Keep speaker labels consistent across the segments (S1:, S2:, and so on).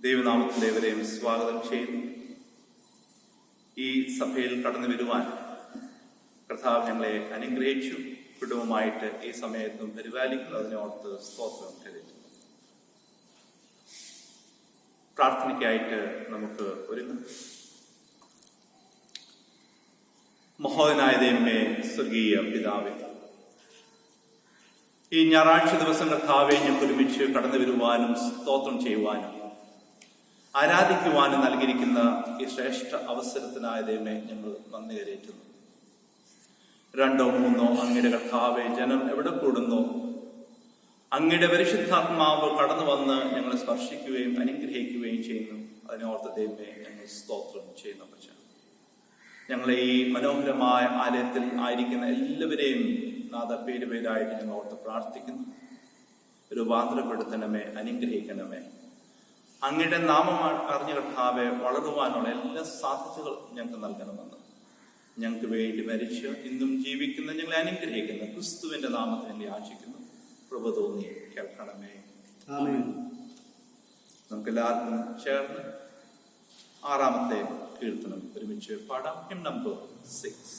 S1: ദൈവനാമത്തിൽ ഏവരെയും സ്വാഗതം ചെയ്യുന്നു. ഈ സഭയിൽ കടന്നു വരുവാൻ കർത്താവ് ഞങ്ങളെ അനുഗ്രഹിച്ചു. കുടുംബമായിട്ട് ഈ സമയത്തും പരിപാലിക്കുന്നു. അതിനോർത്ത് സ്തോത്രം കരുതുന്നു. പ്രാർത്ഥനയ്ക്കായിട്ട് നമുക്ക് ഒരുങ്ങാം. മഹോദനായ ദൈവമേ, സ്വർഗീയ പിതാവേ, ഈ ഞായറാഴ്ച ദിവസം കർത്താവെ ഞങ്ങൾക്ക് ഒരുമിച്ച് കടന്നു വരുവാനും സ്തോത്രം ചെയ്യുവാനും ആരാധിക്കുവാനും നൽകിയിരിക്കുന്ന ഈ ശ്രേഷ്ഠ അവസരത്തിനായ ദൈവമേ ഞങ്ങൾ നന്ദി കരേറ്റുന്നു. 2 or 3 അങ്ങയുടെ കർത്താവെ ജനം എവിടെ കൂടുന്നു, അങ്ങയുടെ പരിശുദ്ധാത്മാവ് കടന്നു വന്ന് ഞങ്ങളെ സ്പർശിക്കുകയും അനുഗ്രഹിക്കുകയും ചെയ്യുന്നു. അതിനോർത്ത് ദൈവമേ ഞങ്ങൾ സ്തോത്രം ചെയ്യുന്നു. ഞങ്ങളെ ഈ മനോഹരമായ ആലയത്തിൽ ആയിരിക്കുന്ന എല്ലാവരെയും നാഥ പേരായിട്ട് ഞങ്ങൾ ഓർത്ത് പ്രാർത്ഥിക്കുന്നു. രൂപാന്തരപ്പെടുത്തണമേ, അനുഗ്രഹിക്കണമേ. അങ്ങയുടെ നാമം അറിഞ്ഞ കർത്താവെ വളരുവാനുള്ള എല്ലാ സാധ്യതകൾ ഞങ്ങൾക്ക് നൽകണമെന്ന് ഞങ്ങൾക്ക് വേണ്ടി മരിച്ച് ഇന്നും ജീവിക്കുന്ന ഞങ്ങളെ അനുഗ്രഹിക്കുന്ന ക്രിസ്തുവിന്റെ നാമത്തിൽ ഞങ്ങൾ യാചിക്കുന്നു. കൃപ തോന്നി കേൾക്കണമേ. നമുക്ക് എല്ലാവർക്കും ചേർന്ന് 6ാമത്തെ കീർത്തനം ഒരുമിച്ച് പാടാം. hymn number 6.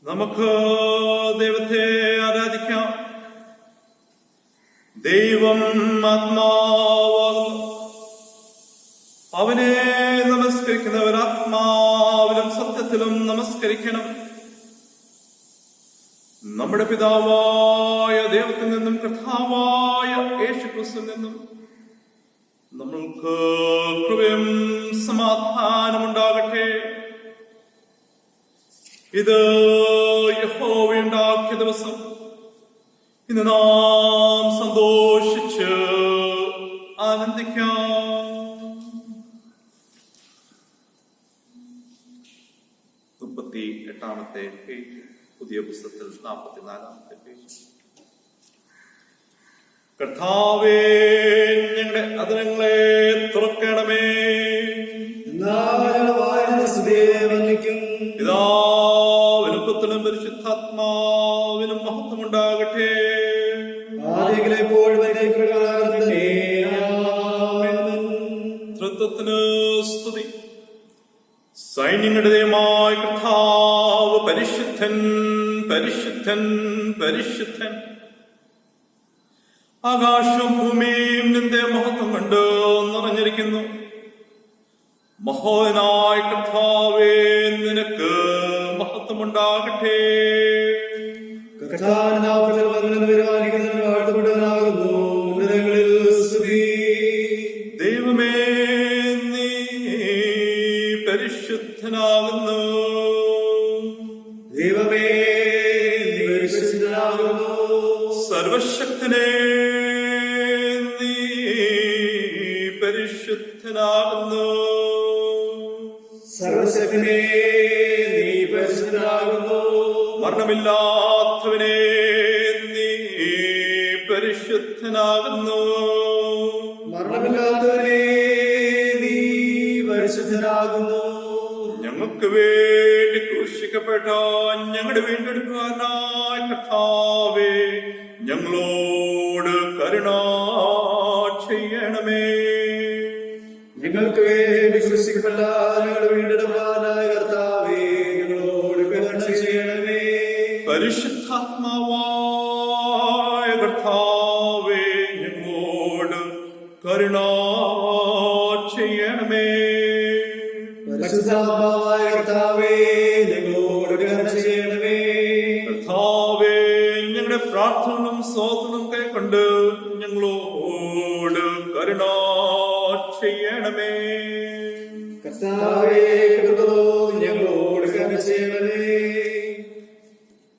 S1: നമുക്ക് ദൈവത്തെ ആരാധിക്കാം. ദൈവം ആത്മാവാകുന്നു. അവനെ നമസ്കരിക്കുന്നവർ ആത്മാവിലും സത്യത്തിലും നമസ്കരിക്കണം. നമ്മുടെ പിതാവായ ദൈവത്തിൽ നിന്നും കർത്താവായ യേശുക്രിസ്തുവിൽ നിന്നും നമ്മൾക്ക് കൃപയും സമാധാനമുണ്ടാകട്ടെ. ഇത് യഹോവയുണ്ടാക്കിയ ദിവസം. ഇന്ന് നാം സന്തോഷിച്ച് ആനന്ദിക്കാം. 17-ാമത്തെ പേജ്, പുതിയ പുസ്തകത്തിൽ 44-ാമത്തെ പേജ്. കർത്താവേ, ഞങ്ങളുടെ അധരങ്ങളെ തുറക്കണമേ. പിതാവിനും പുത്രനും പരിശുദ്ധാത്മാവിനും മഹത്വമുണ്ടാകട്ടെ. തൃത്വത്തിന് സ്തുതി. സൈന്യങ്ങളുടെ ദൈവമായ കർത്താവ് പരിശുദ്ധൻ, പരിശുദ്ധൻ, പരിശുദ്ധൻ. ആകാശവും ഭൂമിയും നിന്റെ മഹത്വം കൊണ്ട് നിറഞ്ഞിരിക്കുന്നു. മഹോദനായ കർത്താവേ, നിനക്ക് മഹത്വമുണ്ടാകട്ടെ. ദൈവമേ, നീ പരിശുദ്ധനാകുന്നു.
S2: ദൈവമേ, നീ പരിശുദ്ധനാകുന്നു.
S1: സർവശക്തനേ, നീ പരിശുദ്ധനാകുന്നു.
S2: സർവശക്തനേ, നീ പരിശുദ്ധനാകുന്നു.
S1: മരണമില്ലാത്തവനേ, നീ പരിശുദ്ധനാകുന്നു.
S2: മരണമില്ലാത്തവനേ, നീ പരിശുദ്ധനാകുന്നു.
S1: ഞങ്ങൾക്ക് വേണ്ടി ക്രൂശിക്കപ്പെട്ട ഞങ്ങളുടെ വീണ്ടെടുക്കുവാനായ കർത്താവേ, ഞങ്ങളോട് കരുണ ചെയ്യണമേ.
S2: ഞങ്ങൾക്ക് വേണ്ടി ക്രൂശിക്കപ്പെട്ട ഞങ്ങളുടെ വീണ്ടെടുക്കുവാനായ കർത്താവേ, ഞങ്ങളോട് കരുണ ചെയ്യണമേ.
S1: പരിശുദ്ധാത്മാവായ കർത്താവേ, ഞങ്ങളോട് കരുണ ചെയ്യണമേ.
S2: പരിശുദ്ധാത്മാവായ കർത്താവേ, ഞങ്ങളോട് കരുണ ചെയ്യണമേ.
S1: കർത്താവേ, ഞങ്ങളുടെ പ്രാർത്ഥനകളും സ്തോത്രങ്ങളും കൈക്കൊണ്ട് ഞങ്ങളോട് കരുണ ചെയ്യണമേ.
S2: കർത്താവേ, ഞങ്ങളോട് കരുണ ചെയ്യണമേ.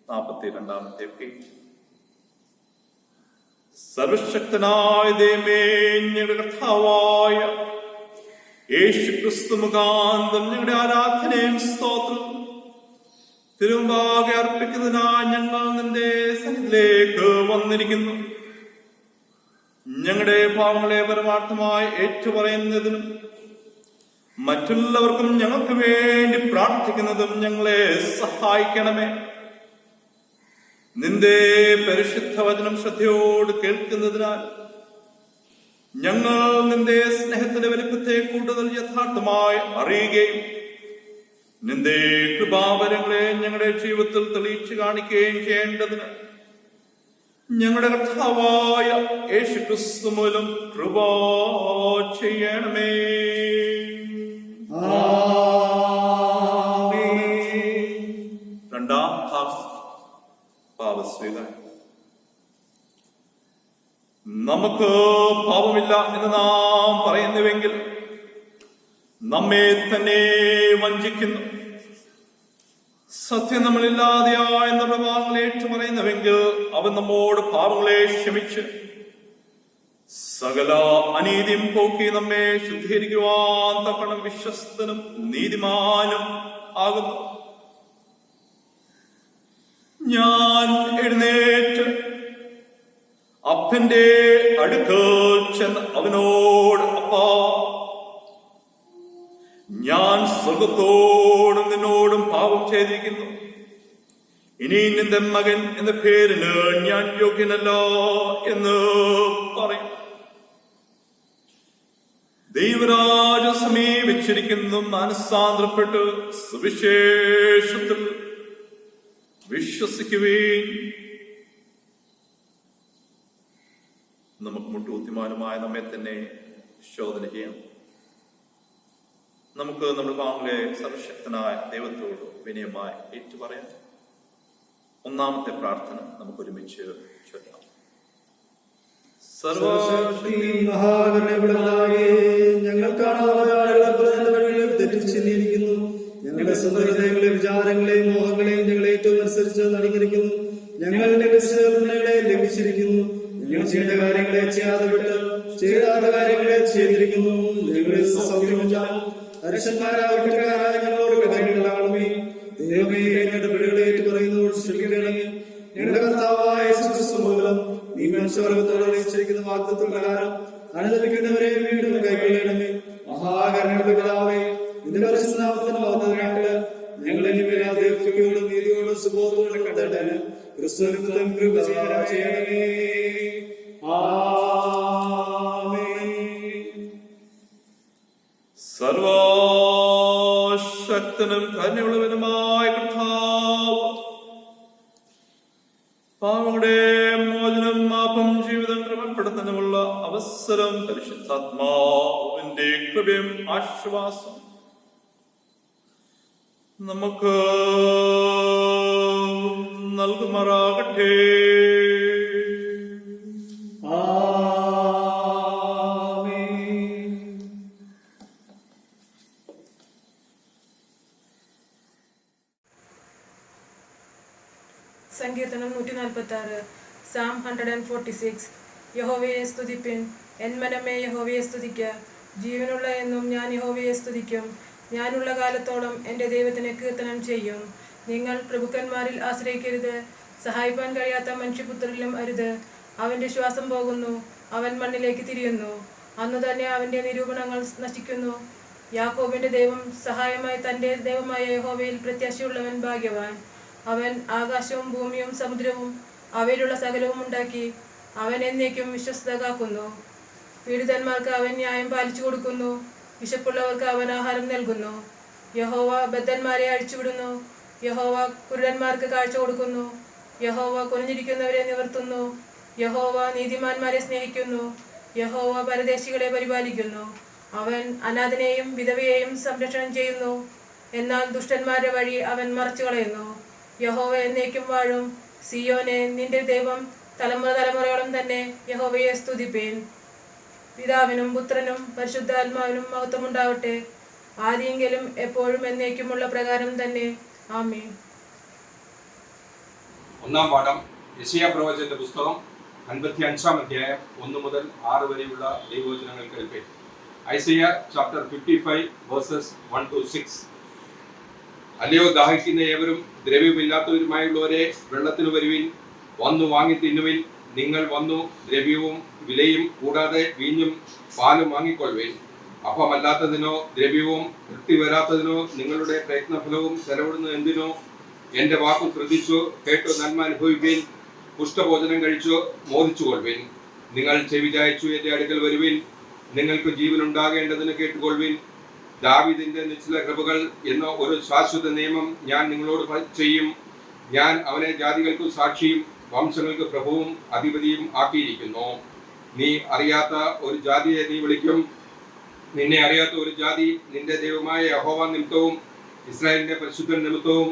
S1: 42-ാമത്തെ പേജ്. സർവശക്തനായ ദൈവമേ, ഞങ്ങളുടെ കർത്താവായ യേശുക്രിസ്തു മുഖാന്തരം ഞങ്ങളുടെ ആരാധനയും സ്തോത്രം തിരുമുമ്പാകെ അർപ്പിക്കുന്നതിനായി ഞങ്ങൾ നിന്റെ സന്നിധിയിലേക്ക് വന്നിരിക്കുന്നു. ഞങ്ങളുടെ പാവങ്ങളെ പരമാർത്ഥമായി ഏറ്റുപറയുന്നതിനും മറ്റുള്ളവർക്കും ഞങ്ങൾക്ക് വേണ്ടി പ്രാർത്ഥിക്കുന്നതും ഞങ്ങളെ സഹായിക്കണമേ. നിന്റെ പരിശുദ്ധ വചനം ശ്രദ്ധയോട് കേൾക്കുന്നതിനാൽ ഞങ്ങൾ നിന്റെ സ്നേഹത്തിന്റെ വലിപ്പത്തെ കൂടുതൽ യഥാർത്ഥമായി അറിയുകയും നിന്റെ കൃപാവരങ്ങളെ ഞങ്ങളുടെ ജീവിതത്തിൽ തെളിയിച്ചു കാണിക്കുകയും ചെയ്യേണ്ടതിന് ഞങ്ങളുടെ കർത്താവായ യേശുക്രിസ്തു മൂലം കൃപ ചെയ്യണമേ. രണ്ടാം ഭാഗം, പാപസ്വീകാരം. നമുക്ക് പാപമില്ല എന്ന് നാം പറയുന്നുവെങ്കിൽ നമ്മെ തന്നെ വഞ്ചിക്കുന്നു. സത്യം നമ്മളില്ലാതെയായ നമ്മുടെ പാപങ്ങളെ ഏറ്റുപറയുന്നുവെങ്കിൽ അവൻ നമ്മോട് പാപങ്ങളെ ക്ഷമിച്ച് സകല അനീതിയും പോക്കി നമ്മെ ശുദ്ധീകരിക്കുവാൻ തക്കണം വിശ്വസ്തനും നീതിമാനും ആകുന്നു. ഞാൻ എഴുന്നേറ്റ് അപ്പന്റെ അടുക്കൽ ചെന്ന് അവനോട്, അപ്പാ, ഞാൻ സ്വർഗത്തോടും നിന്നോടും പാപം ചെയ്തിരിക്കുന്നു. ഇനി നിന്റെ മകൻ എന്ന പേരിന് ഞാൻ യോഗ്യനല്ല എന്ന് പറയും. ദൈവരാജ സമീപിച്ചിരിക്കുന്നു. മനസ്സാന്തരപ്പെട്ട് സുവിശേഷത്തിൽ വിശ്വസിക്കുവേൻ. നമുക്ക് മുട്ടുകുത്തിമാനുമായ നമ്മെ തന്നെ ശോധന ചെയ്യാം. നമുക്ക് നമ്മുടെ പാവങ്ങളെ സർവശക്തനായ ദൈവത്തോട് വിനയമായി ഏറ്റുപറയാം. ഒന്നാമത്തെ പ്രാർത്ഥന നമുക്ക് ഒരുമിച്ച് ചൊല്ലാം.
S2: സർവശക്തി മഹാകരുണയുള്ളവനായ തെറ്റിച്ചിരിക്കുന്നു. ഞങ്ങളുടെ സ്വന്തം ഹൃദയങ്ങളെ, വിചാരങ്ങളെയും മോഹങ്ങളെയും ഞങ്ങൾ ഏറ്റവും അനുസരിച്ച് നടന്നിരിക്കുന്നു. ഞങ്ങൾ ഞങ്ങളെ ലംഘിച്ചിരിക്കുന്നു. ഞങ്ങൾ ചെയ്യേണ്ട കാര്യങ്ങളെ ചെയ്യാതെ വിട്ട് ചെയ്താത്ത കാര്യങ്ങളെ ചെയ്തിരിക്കുന്നു. ഞങ്ങളിൽ സൗഖ്യമില്ല. അരക്ഷന്മാരായ ഞങ്ങളോട് കഥകളാണമേ. ദൈവമേ, ഞങ്ങളുടെ ക്ഷമിക്കണമേ. ഞങ്ങളുടെ കർത്താവായ യേശുക്രിസ്തു മൂലം നീ മനുഷ്യവർഗത്തോട് അറിയിച്ചിരിക്കുന്ന വാഗ്ദത്ത പ്രകാരം അനുദപിക്കുന്നവരെ വീണ്ടും കൈക്കൊള്ളണമേ. മഹാകരുണയുടെ പിതാവേ, നിന്റെ പരിശുദ്ധ നാമത്തിന് മഹത്വത്തിനായിട്ട് ഞങ്ങളെ ദൈവത്തോടും നീതിയോടും സുബോധത്തോടും കടത്തേണ്ടതിന് ക്രിസ്തുവിനും കൃപ ചെയ്യണമേ. ആമേൻ.
S1: സർവശക്തനും കരുണയുള്ളവനുമായ കർത്താവ്, പാവങ്ങളുടെ മോചനം, മാപം, ജീവിതം ക്രമപ്പെടുത്താനുമുള്ള അവസരം പരിശുദ്ധാത്മാവിന്റെ കൃപയും ആശ്വാസം നമുക്ക് നൽകുമാറാകട്ടെ.
S3: സങ്കീർത്തനം 146. Psalm 146. യഹോവയെ സ്തുതിപ്പിൻ, എൻ മനമേ യഹോവയെ സ്തുതിക്ക. ജീവനുള്ള എന്നും ഞാൻ യഹോവയെ സ്തുതിക്കും. ഞാനുള്ള കാലത്തോളം എൻ്റെ ദൈവത്തിന് കീർത്തനം ചെയ്യും. നിങ്ങൾ പ്രഭുക്കന്മാരിൽ ആശ്രയിക്കരുത്, സഹായിപ്പാൻ കഴിയാത്ത മനുഷ്യപുത്രരിലും അരുത്. അവൻ്റെ ശ്വാസം പോകുന്നു, അവൻ മണ്ണിലേക്ക് തിരിയുന്നു. അന്നു തന്നെ അവൻ്റെ നിരൂപണങ്ങൾ നശിക്കുന്നു. യാക്കോബിൻ്റെ ദൈവം സഹായമായി തൻ്റെ ദൈവമായ യഹോവയിൽ പ്രത്യാശയുള്ളവൻ ഭാഗ്യവാൻ. അവൻ ആകാശവും ഭൂമിയും സമുദ്രവും അവയിലുള്ള സകലവും ഉണ്ടാക്കി. അവൻ എന്നേക്കും വിശ്വസ്തത കാക്കുന്നു. പീഡിതന്മാർക്ക് അവൻ ന്യായം പാലിച്ചു കൊടുക്കുന്നു. വിശപ്പുള്ളവർക്ക് അവൻ ആഹാരം നൽകുന്നു. യഹോവ ബദ്ധന്മാരെ അഴിച്ചുവിടുന്നു. യഹോവ കുരുടന്മാർക്ക് കാഴ്ച കൊടുക്കുന്നു. യഹോവ കുനിഞ്ഞിരിക്കുന്നവരെ നിവർത്തുന്നു. യഹോവ നീതിമാന്മാരെ സ്നേഹിക്കുന്നു. യഹോവ പരദേശികളെ പരിപാലിക്കുന്നു. അവൻ അനാഥനെയും വിധവയെയും സംരക്ഷണം ചെയ്യുന്നു. എന്നാൽ ദുഷ്ടന്മാരുടെ വഴി അവൻ മറച്ചു കളയുന്നു. യഹോവ എന്നേക്കും വാഴും. സിയോനെ, നിന്റെ ദൈവം തലമുറ തലമുറയോളം തന്നെ യഹോവയെ സ്തുതിപ്പീൻ. പിതാവിനും പുത്രനും പരിശുദ്ധാത്മാവിനും മഹത്വമുണ്ടാവട്ടെ, ആദിയെങ്കിലും എപ്പോഴും എന്നേക്കുമുള്ള പ്രകാരം തന്നെ. ആമേൻ.
S4: ഒന്നാം പാഠം യെശയ്യാ പ്രവചനത്തിന്റെ പുസ്തകം 55-ാം അധ്യായം 1 മുതൽ 6 വരെയുള്ള ദൈവവചനങ്ങൾ കേൾപ്പേ. ഐസയ്യ ചാപ്റ്റർ 55 വേഴ്സസ് 1 to 6. അല്ലയോ ദാഹിക്കുന്ന ഏവരും ദ്രവ്യമില്ലാത്തവരുമായുള്ളവരെ, വെള്ളത്തിനു വരുവിൻ, വന്നു വാങ്ങി തിന്നുവിൻ. നിങ്ങൾ വന്നു ദ്രവ്യവും വിലയും കൂടാതെ വീഞ്ഞും പാലും വാങ്ങിക്കൊള്ളുവിൻ. അപ്പമല്ലാത്തതിനോ ദ്രവ്യവും തൃപ്തി വരാത്തതിനോ നിങ്ങളുടെ പ്രയത്നഫലവും ചെലവിടുന്നു എന്തിനോ? എന്റെ വാക്കു ശ്രദ്ധിച്ചു കേട്ടു നന്മ അനുഭവിപ്പിൻ. പുഷ്ടഭോജനം കഴിച്ചു മോദിച്ചുകൊള്ളുവിൻ. നിങ്ങൾ ചെവി ചായച്ചു എന്റെ അടുക്കൽ വരുവിൻ. നിങ്ങൾക്ക് ജീവൻ ഉണ്ടാകേണ്ടതിന് കേട്ടുകൊള്ളുവിൻ. ദാവീദിന്റെ നിശ്ചല കൃപകൾ എന്ന ഒരു ശാശ്വത നിയമം ഞാൻ നിങ്ങളോട് ചെയ്യും. ഞാൻ അവനെ ജാതികൾക്ക് സാക്ഷിയും വംശങ്ങൾക്ക് പ്രഭുവും അധിപതിയും ആക്കിയിരിക്കുന്നു. നീ അറിയാത്ത ഒരു ജാതിയെ നീ വിളിക്കും. നിന്നെ അറിയാത്ത ഒരു ജാതി നിന്റെ ദൈവമായ യഹോവ നിമിത്തവും ഇസ്രായേലിന്റെ പരിശുദ്ധൻ നിമിത്തവും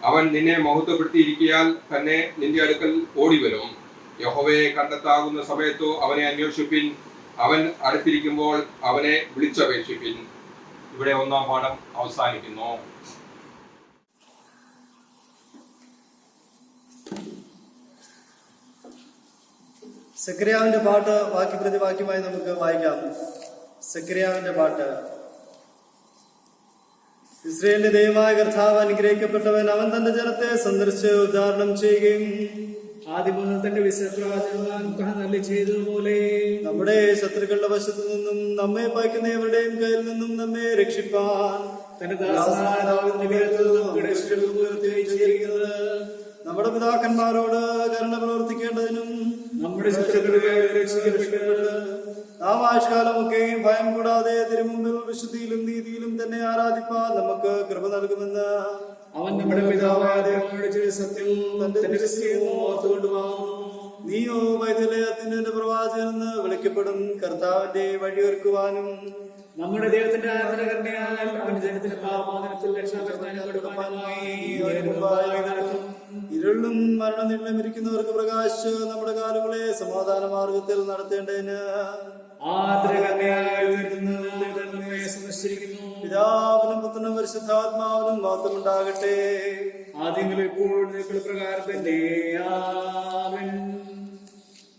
S4: അവൻ നിന്നെ മഹത്വപ്പെടുത്തിയിരിക്കയാൽ തന്നെ നിന്റെ അടുക്കൽ ഓടിവരും. യഹോവയെ കണ്ടെത്താകുന്ന സമയത്തോ അവനെ അന്വേഷിപ്പിൻ. അവൻ അടുത്തിരിക്കുമ്പോൾ അവനെ വിളിച്ചപേക്ഷിപ്പിൻ. ഇവിടെ ഒന്നാം പാഠം അവസാനിക്കുന്നു.
S2: സെക്കരിയാവിന്റെ പാട്ട് വാക്യപ്രതി വാക്യമായി നമുക്ക് വായിക്കാം. സെക്കരിയാവിന്റെ പാട്ട്. ഇസ്രായേലിന്റെ ദൈവമായ കർത്താവ് അനുഗ്രഹിക്കപ്പെട്ടവൻ. അവൻ തന്റെ ജനത്തെ സന്ദർശിച്ച് ഉദ്ധാരണം ചെയ്യുകയും
S5: ആദ്യം മുതൽ തന്റെ വിശ്വപ്രവാചകൻ ചെയ്തതുപോലെ
S2: നമ്മുടെ ശത്രുക്കളുടെ വശത്തു നിന്നും നമ്മെ പായിക്കുന്നവരുടെയും കയ്യിൽ നിന്നും നമ്മെ രക്ഷിപ്പാൻ
S5: തന്റെ ദാസനായ ദാവീദിന്റെ പേരിൽ നമുക്ക് രക്ഷകനും ഉയർത്തിയിരിക്കുന്നത്,
S2: നമ്മുടെ പിതാക്കന്മാരോട് കരുണ പ്രവർത്തിക്കേണ്ടതിനും
S5: നമ്മുടെ ശത്രുക്കളുടെ രക്ഷിക്കപ്പെട്ടത്
S2: നാം ആയുഷ്കാലമൊക്കെയും ഭയം കൂടാതെ തിരുമുമ്പിൽ വിശുദ്ധിയിലും നീതിയിലും തന്നെ ആരാധിപ്പാൻ നമുക്ക് കൃപ നൽകുമെന്ന്
S5: അവൻ നമ്മുടെ പിതാവായ ദൈവങ്ങളുടെ ചെയ്ത സത്യം തന്റെ ഓർത്തുകൊണ്ടുവാങ്ങുന്നു.
S2: നീയോ വൈദ്യലയത്തിന്റെ പ്രവാചകൻ എന്ന് വിളിക്കപ്പെടും. കർത്താവിന്റെ വഴിയൊരുക്കുവാനും
S5: നമ്മുടെ ദൈവത്തിന്റെ ആരാധനകരണയാൽ അവന്റെ ജനത്തിന്റെ പാപമോചനത്തിൽ രക്ഷാകർത്താനുമായി നടക്കും.
S2: ഇരുളും മരണനിഴലും ഇരിക്കുന്നവർക്ക് പ്രകാശിച്ച് നമ്മുടെ കാലുകളെ സമാധാന മാർഗത്തിൽ നടത്തേണ്ടതിന് പിതാവിനും പുത്രനും പരിശുദ്ധാത്മാവിനും മാത്രമുണ്ടാകട്ടെ.
S5: ആദ്യങ്ങളിൽ എപ്പോഴും പ്രകാരം തന്നെ.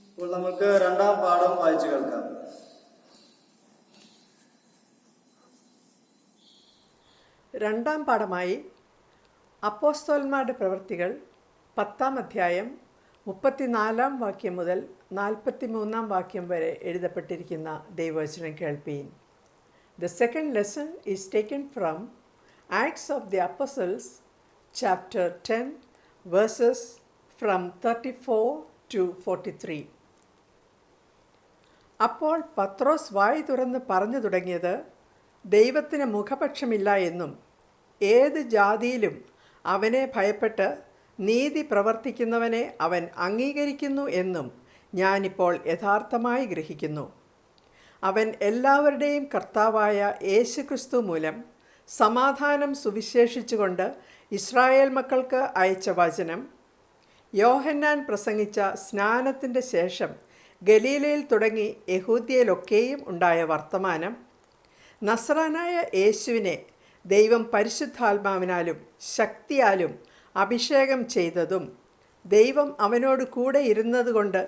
S2: ഇപ്പോൾ നമുക്ക് രണ്ടാം പാഠം വായിച്ചു കേൾക്കാം.
S6: രണ്ടാം പാഠമായി അപ്പോസ്തലന്മാരുടെ പ്രവൃത്തികൾ 10 അധ്യായം 34 വാക്യം മുതൽ 43 വാക്യം വരെ എഴുതപ്പെട്ടിരിക്കുന്ന ദൈവവചനം കേൾപ്പീൻ. The second lesson is taken from Acts of the Apostles, chapter 10, verses from 34 to 43. അപ്പോൾ പത്രോസ് വായി തുറന്ന് പറഞ്ഞു തുടങ്ങിയത്, ദൈവത്തിന് മുഖപക്ഷമില്ല എന്നും ഏത് ജാതിയിലും അവനെ ഭയപ്പെട്ട് നീതി പ്രവർത്തിക്കുന്നവനെ അവൻ അംഗീകരിക്കുന്നു എന്നും ഞാനിപ്പോൾ യഥാർത്ഥമായി ഗ്രഹിക്കുന്നു. അവൻ എല്ലാവരുടെയും കർത്താവായ യേശുക്രിസ്തു മൂലം സമാധാനം സുവിശേഷിച്ചുകൊണ്ട് ഇസ്രായേൽ മക്കൾക്ക് അയച്ച വചനം, യോഹന്നാൻ പ്രസംഗിച്ച സ്നാനത്തിൻ്റെ ശേഷം ഗലീലയിൽ തുടങ്ങി യഹൂദ്യയിലൊക്കെയും ഉണ്ടായ വർത്തമാനം, നസ്രാനായ യേശുവിനെ ദൈവം പരിശുദ്ധാത്മാവിനാലും ശക്തിയാലും അഭിഷേകം ചെയ്തതും ദൈവം അവനോട് കൂടെ ഇരുന്നതുകൊണ്ട്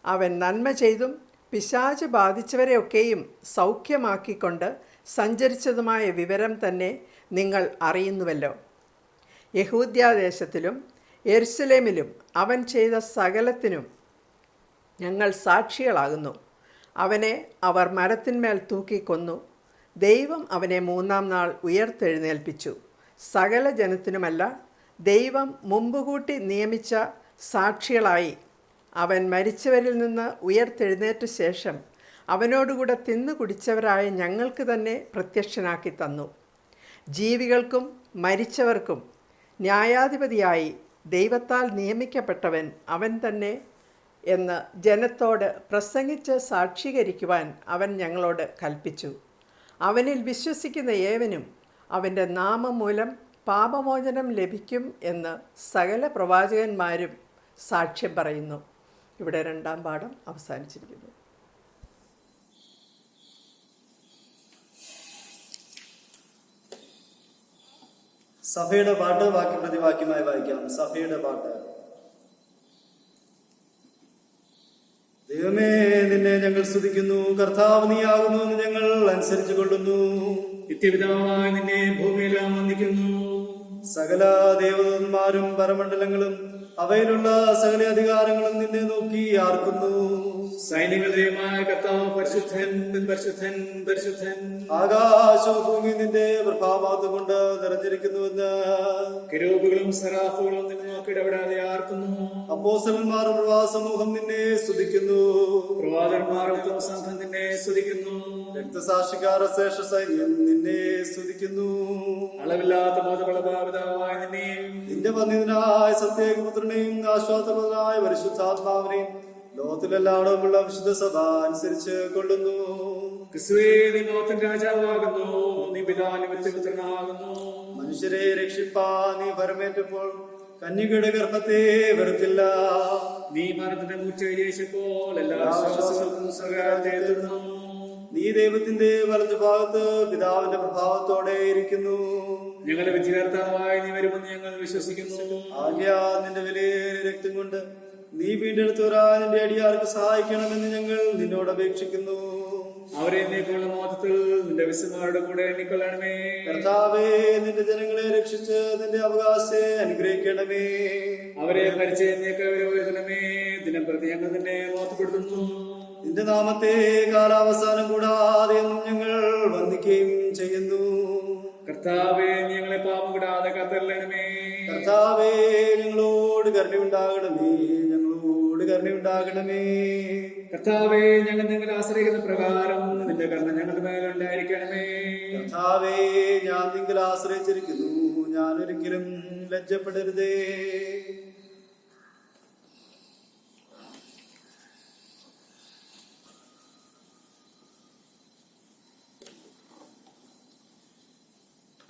S6: അവൻ നന്മ ചെയ്തും പിശാച് ബാധിച്ചവരെയൊക്കെയും സൗഖ്യമാക്കിക്കൊണ്ട് സഞ്ചരിച്ചതുമായ വിവരം തന്നെ നിങ്ങൾ അറിയുന്നുവല്ലോ. യഹൂദ്യാദേശത്തിലും യെരുശലേമിലും അവൻ ചെയ്ത സകലത്തിനും ഞങ്ങൾ സാക്ഷികളാകുന്നു. അവനെ അവർ മരത്തിന്മേൽ തൂക്കിക്കൊന്നു. ദൈവം അവനെ 3-ാം നാൾ ഉയർത്തെഴുന്നേൽപ്പിച്ചു. സകല ജനത്തിനുമല്ല, ദൈവം മുമ്പുകൂട്ടി നിയമിച്ച സാക്ഷികളായി അവൻ മരിച്ചവരിൽ നിന്ന് ഉയർത്തെഴുന്നേറ്റ ശേഷം അവനോടുകൂടെ തിന്നു കുടിച്ചവരായ ഞങ്ങൾക്ക് തന്നെ പ്രത്യക്ഷനാക്കി തന്നു. ജീവികൾക്കും മരിച്ചവർക്കും ന്യായാധിപതിയായി ദൈവത്താൽ നിയമിക്കപ്പെട്ടവൻ അവൻ തന്നെ എന്ന് ജനത്തോട് പ്രസംഗിച്ച് സാക്ഷീകരിക്കുവാൻ അവൻ ഞങ്ങളോട് കൽപ്പിച്ചു. അവനിൽ വിശ്വസിക്കുന്ന ഏവനും അവൻ്റെ നാമം മൂലം പാപമോചനം ലഭിക്കും എന്ന് സകല പ്രവാചകന്മാരും സാക്ഷ്യം പറയുന്നു. ഇവിടെ 2-ാം പാഠം അവസാനിച്ചിരിക്കുന്നു.
S2: സഭയുടെ പാട്ട് വാക്യപ്രതിവാക്യമായി വായിക്കാം. സഭയുടെ പാട്ട്. ദൈവമേ, നിന്നെ ഞങ്ങൾ സ്തുതിക്കുന്നു. കർത്താവ് നീയാകുന്നു എന്ന് ഞങ്ങൾ അനുസരിച്ചു കൊള്ളുന്നു.
S5: നിത്യപിതാവായ നിന്നെ ഭൂമിയെല്ലാം വന്ദിക്കുന്നു.
S2: സകല ദേവദൂതന്മാരും പരമണ്ഡലങ്ങളും അവയിലുള്ള സകല അധികാരങ്ങളും നിന്നെ നോക്കി ആർക്കുന്നു.
S5: സൈനിക ദൈവമായ കർത്താവ് പരിശുദ്ധൻ, പരിശുദ്ധൻ, പരിശുദ്ധൻ.
S2: ആകാശവും ഭൂമി നിന്റെ പ്രഭാവം കൊണ്ട് നിറഞ്ഞിരിക്കുന്നുവെന്ന്
S5: കെരൂബുകളും സെറാഫുകളും നിന്നെ നോക്കി ഇടപെടാതെ ആർക്കുന്നു.
S2: അപ്പോസ്തലന്മാർ പ്രവാസമൂഹം നിന്നെ സ്തുതിക്കുന്നു.
S5: പ്രവാചകന്മാരുടെ സംഘം നിന്നെ സ്തുതിക്കുന്നു.
S2: രക്തസാക്ഷിക്കാർ ശ്രേഷ്ഠ സൈന്യം നിന്നെ സ്തുതിക്കുന്നു.
S5: അളവില്ലാത്ത ബോധബലഭാവിതാവായ നിന്നെ,
S2: നിന്റെ വന്ദിതനായ സത്യേകപുത്രനെയും ആശ്വാസപ്രദനായ പരിശുദ്ധാത്മാവിനെയും ലോകത്തിലെല്ലായിടവുമുള്ള വിശുദ്ധ സഭ അനുസരിച്ച് കൊള്ളുന്നു.
S5: ക്രിസ്തുവേ, നീ ലോകത്തിന്റെ രാജാവാകുന്നു. നീ പിതാവിന്റെ പുത്രനാകുന്നു.
S2: മനുഷ്യരെ രക്ഷിപ്പാൻ നീ ഭരമേറ്റപ്പോൾ കന്യകയുടെ ഗർഭത്തെ വെറുത്തില്ല.
S5: നീ മരണത്തിന്റെ മൂർച്ച ജയിച്ചപ്പോൾ എല്ലാ വിശ്വാസങ്ങൾക്കും സ്വകാര്യത്തെ എത്തുന്നു.
S2: നീ ദൈവത്തിന്റെ വലതുഭാഗത്ത് പിതാവിന്റെ പ്രഭാവത്തോടെ ഇരിക്കുന്നു.
S5: ഞങ്ങളുടെ വിധികർത്താവായി നീ വരുമെന്ന് ഞങ്ങൾ വിശ്വസിക്കുന്നു.
S2: ആകയാ നിന്റെ വിലയേറിയ രക്തം കൊണ്ട് നീ വീണ്ടെടുത്തവരായ നിന്റെ അടിയാർക്ക് സഹായിക്കണമെന്ന് ഞങ്ങൾ നിന്നോട് അപേക്ഷിക്കുന്നു.
S5: അവരെ നീക്കുള്ള മോഹത്തിൽ നിന്റെ വിശുദ്ധന്മാരുടെ കൂടെ എണ്ണിക്കൊള്ളണമേ.
S2: കർത്താവേ, നിന്റെ ജനങ്ങളെ രക്ഷിച്ച് നിന്റെ അവകാശത്തെ അനുഗ്രഹിക്കണമേ.
S5: അവരെ പരിചയം നീക്കണമേ. ദിനം പ്രതി ഞങ്ങൾ നിന്നെ മോഹപ്പെടുത്തുന്നു.
S2: നിന്റെ നാമത്തെ കാലാവസാനം കൂടാതെ ഞങ്ങൾ വന്ദിക്കുകയും ചെയ്യുന്നു.
S5: കർത്താവേ, നീ ഞങ്ങളെ പാപം കൂടാതെ കാത്തരുളണമേ.
S2: കർത്താവേ, ഞങ്ങളോട് കരുണയുണ്ടാകണമേ. ഞങ്ങളോട് കരുണയുണ്ടാകണമേ.
S5: കർത്താവേ, ഞങ്ങൾ നിങ്ങളെ ആശ്രയിക്കുന്ന പ്രകാരം നിന്റെ കരുണ ഞങ്ങളുടെ മേലുണ്ടായിരിക്കണമേ.
S2: കർത്താവേ, ഞാൻ നിങ്ങൾ ആശ്രയിച്ചിരിക്കുന്നു. ഞാൻ ഒരിക്കലും ലജ്ജപ്പെടരുതേ.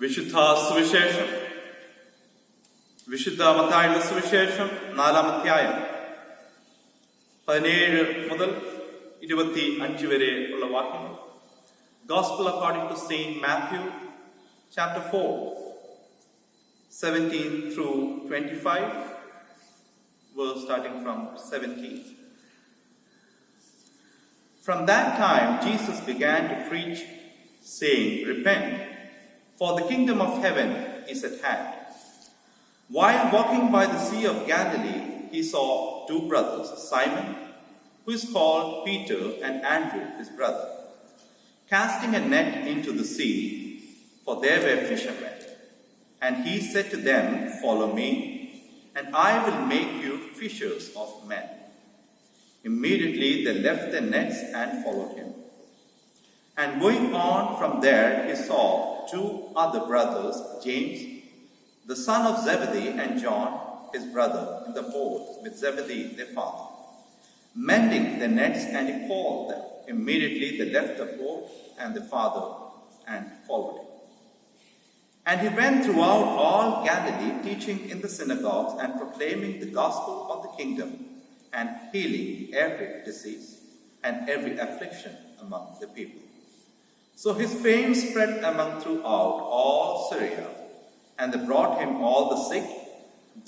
S1: വിശുദ്ധ സുവിശേഷം, വിശുദ്ധ മത്തായിയുടെ സുവിശേഷം 4-ാം അധ്യായം 17 മുതൽ 25 വരെ ഉള്ള വാക്യങ്ങൾ. Gospel according to Saint Matthew, chapter 4, 17 through 25, verse starting from 17. From that time, Jesus began to preach, saying, "Repent, for the kingdom of heaven is at hand." While walking by the Sea of Galilee, he saw two brothers, Simon, who is called Peter, and Andrew, his brother, casting a net into the sea, for they were fishermen. And he said to them, "Follow me, and I will make you fishers of men." Immediately they left their nets and followed him. And going on from there, he saw two other brothers, James, the son of Zebedee, and John, his brother, in the boat with Zebedee their father, mending their nets, and he called them. Immediately they left the boat and the father and followed him. And he went throughout all Galilee, teaching in the synagogues and proclaiming the gospel of the kingdom, and healing every disease and every affliction among the people. So his fame spread throughout all Syria, and they brought him all the sick,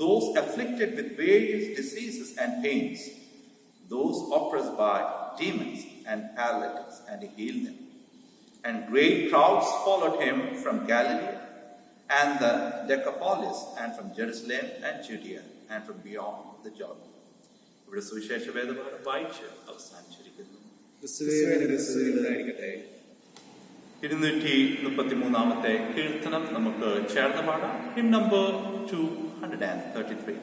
S1: those afflicted with various diseases and pains, those oppressed by demons and paralytics, and he healed them. And great crowds followed him from Galilee and the Decapolis, and from Jerusalem and Judea, and from beyond the Jordan. ഇവിടെ സുവിശേഷ വേദഭാഗം വായിച്ച് അവസാനിച്ചിരിക്കുന്നു.
S2: ക്രിസ്തുവേ നിനക്ക് സ്തുതിയുണ്ടായിരിക്കട്ടെ.
S1: 233 കീർത്തനം നമുക്ക് ചേർന്ന് പാടാം. Him number 233.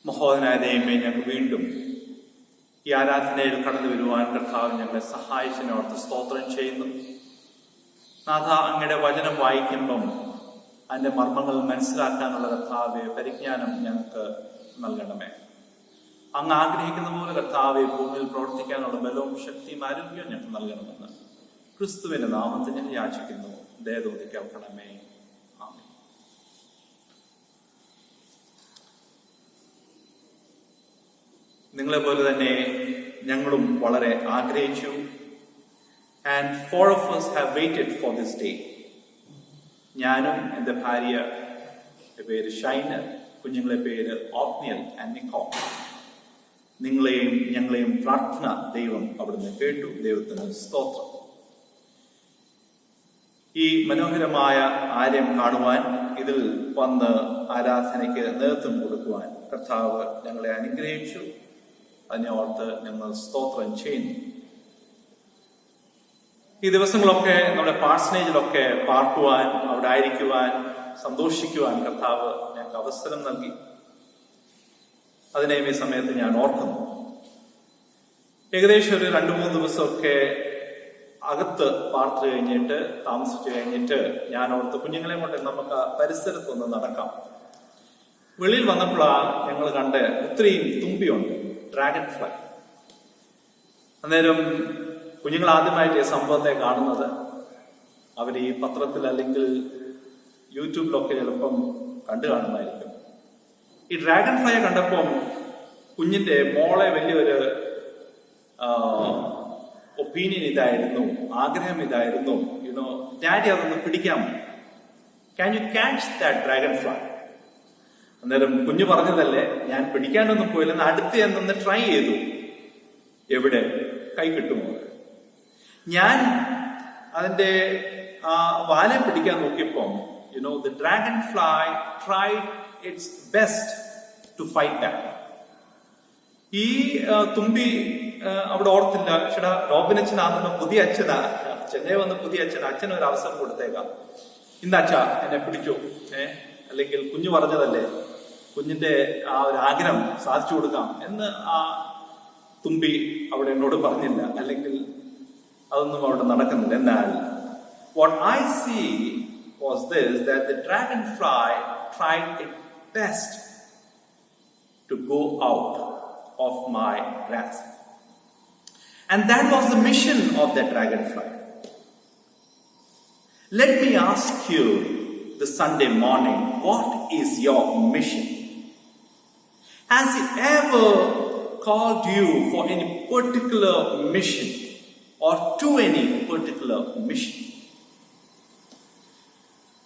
S1: മഹോദനായ ദൈവമേ, ഞങ്ങൾക്ക് വീണ്ടും ഈ ആരാധനയിൽ കടന്നു വരുവാൻ കർത്താവ് ഞങ്ങളെ സഹായിച്ചതിനോർത്ത് സ്തോത്രം ചെയ്യുന്നു. നാഥ, അങ്ങയുടെ വചനം വായിക്കുമ്പം അതിൻ്റെ മർമ്മങ്ങൾ മനസ്സിലാക്കാനുള്ള കർത്താവെ പരിജ്ഞാനം ഞങ്ങൾക്ക് നൽകണമേ. അങ്ങ് ആഗ്രഹിക്കുന്ന പോലെ കർത്താവെ ഭൂമിയിൽ പ്രവർത്തിക്കാനുള്ള ബലവും ശക്തിയും ആരോഗ്യവും ഞങ്ങൾക്ക് നൽകണമെന്ന് ക്രിസ്തുവിന്റെ നാമത്തിൽ ഞാൻ യാചിക്കുന്നു. ദയതോന്നി കേൾക്കണമേ. ആമേൻ. നിങ്ങളെ പോലെ തന്നെ ഞങ്ങളും വളരെ ആഗ്രഹിച്ചു. And 4 of us have waited for this day. ഞാനും എൻ്റെ ഭാര്യ പേര് ഷൈന, കുഞ്ഞുങ്ങളെ പേര് ഓപ്നിയൽ ആൻഡ് നിക്കോൾ. നിങ്ങളെയും ഞങ്ങളെയും പ്രാർത്ഥന ദൈവം അവിടുന്ന് കേട്ടു. ദൈവത്തിന് സ്തോത്രം. ഈ മനോഹരമായ ആലയം കാണുവാൻ, ഇതിൽ വന്ന് ആരാധനയ്ക്ക് നേതൃത്വം കൊടുക്കുവാൻ കർത്താവ് ഞങ്ങളെ അനുഗ്രഹിച്ചു. അതിനെ ഓർത്ത് ഞങ്ങൾ സ്തോത്രം ചെയ്യുന്നു. ഈ ദിവസങ്ങളൊക്കെ നമ്മുടെ പാഴ്സനേജിലൊക്കെ പാർക്കുവാൻ, അവിടെ ആയിരിക്കുവാൻ, സന്തോഷിക്കുവാൻ കർത്താവ് ഞങ്ങൾക്ക് അവസരം നൽകി. അതിനെയും ഈ സമയത്ത് ഞാൻ ഓർക്കുന്നു. ഏകദേശം ഒരു 2-3 ദിവസമൊക്കെ അകത്ത് പാർത്ത് കഴിഞ്ഞിട്ട്, താമസിച്ചു കഴിഞ്ഞിട്ട് ഞാൻ ഓർത്ത് കുഞ്ഞുങ്ങളെ കൊണ്ട് നമുക്ക് പരിസരത്തൊന്ന് നടക്കാം. വെളിയിൽ വന്നപ്പോഴാണ് ഞങ്ങൾ കണ്ട് ഒത്തിരി തുമ്പിയുണ്ട്, ഡ്രാഗൺ ഫ്ലൈ. അന്നേരം കുഞ്ഞുങ്ങൾ ആദ്യമായിട്ട് ഈ സംഭവത്തെ കാണുന്നത് അവർ ഈ പത്രത്തിൽ അല്ലെങ്കിൽ യൂട്യൂബിലൊക്കെ ചിലപ്പം കണ്ടു കാണുമായിരിക്കും. ഈ ഡ്രാഗൺ ഫ്ലൈ കണ്ടപ്പം കുഞ്ഞിന്റെ മോളെ വലിയൊരു ഒപ്പീനിയൻ ഇതായിരുന്നു, ആഗ്രഹം ഇതായിരുന്നു, യുനോ ഡാഡി അതൊന്ന് പിടിക്കാം, can you catch that dragon fly? അന്നേരം കുഞ്ഞു പറഞ്ഞതല്ലേ, ഞാൻ പിടിക്കാനൊന്നും പോയില്ലെന്ന്, അടുത്ത് എന്നൊന്ന് ട്രൈ ചെയ്തു. എവിടെ കൈ കിട്ടുമോ? ഞാൻ അതിന്റെ വാലെ പിടിക്കാൻ നോക്കിയപ്പം you know the dragonfly tried its best to fight back. ഈ തുമ്പി അവിടെ ഓർത്തില്ല, ചേട്ടാ റോബിനച്ഛനാണെന്ന പുതിയ അച്ഛനാ, ചെന്നൈ വന്ന് പുതിയ അച്ഛനൊരു അവസരം കൊടുത്തേക്കാം, ഇന്ന് അച്ഛാ എന്നെ പിടിച്ചു, അല്ലെങ്കിൽ കുഞ്ഞു പറഞ്ഞതല്ലേ, കുഞ്ഞിന്റെ ആ ഒരു ആഗ്രഹം സാധിച്ചു കൊടുക്കാം എന്ന് ആ തുമ്പി അവിടെ എന്നോട് പറഞ്ഞില്ല, അല്ലെങ്കിൽ അതൊന്നും അവിടെ നടക്കുന്നില്ല. എന്നാൽ what I see was this, that the dragonfly tried its best to go out of my grasp. And that was the mission of that dragonfly. Let me ask you this Sunday morning, what is your mission? Has he ever called you for any particular mission or to any particular mission?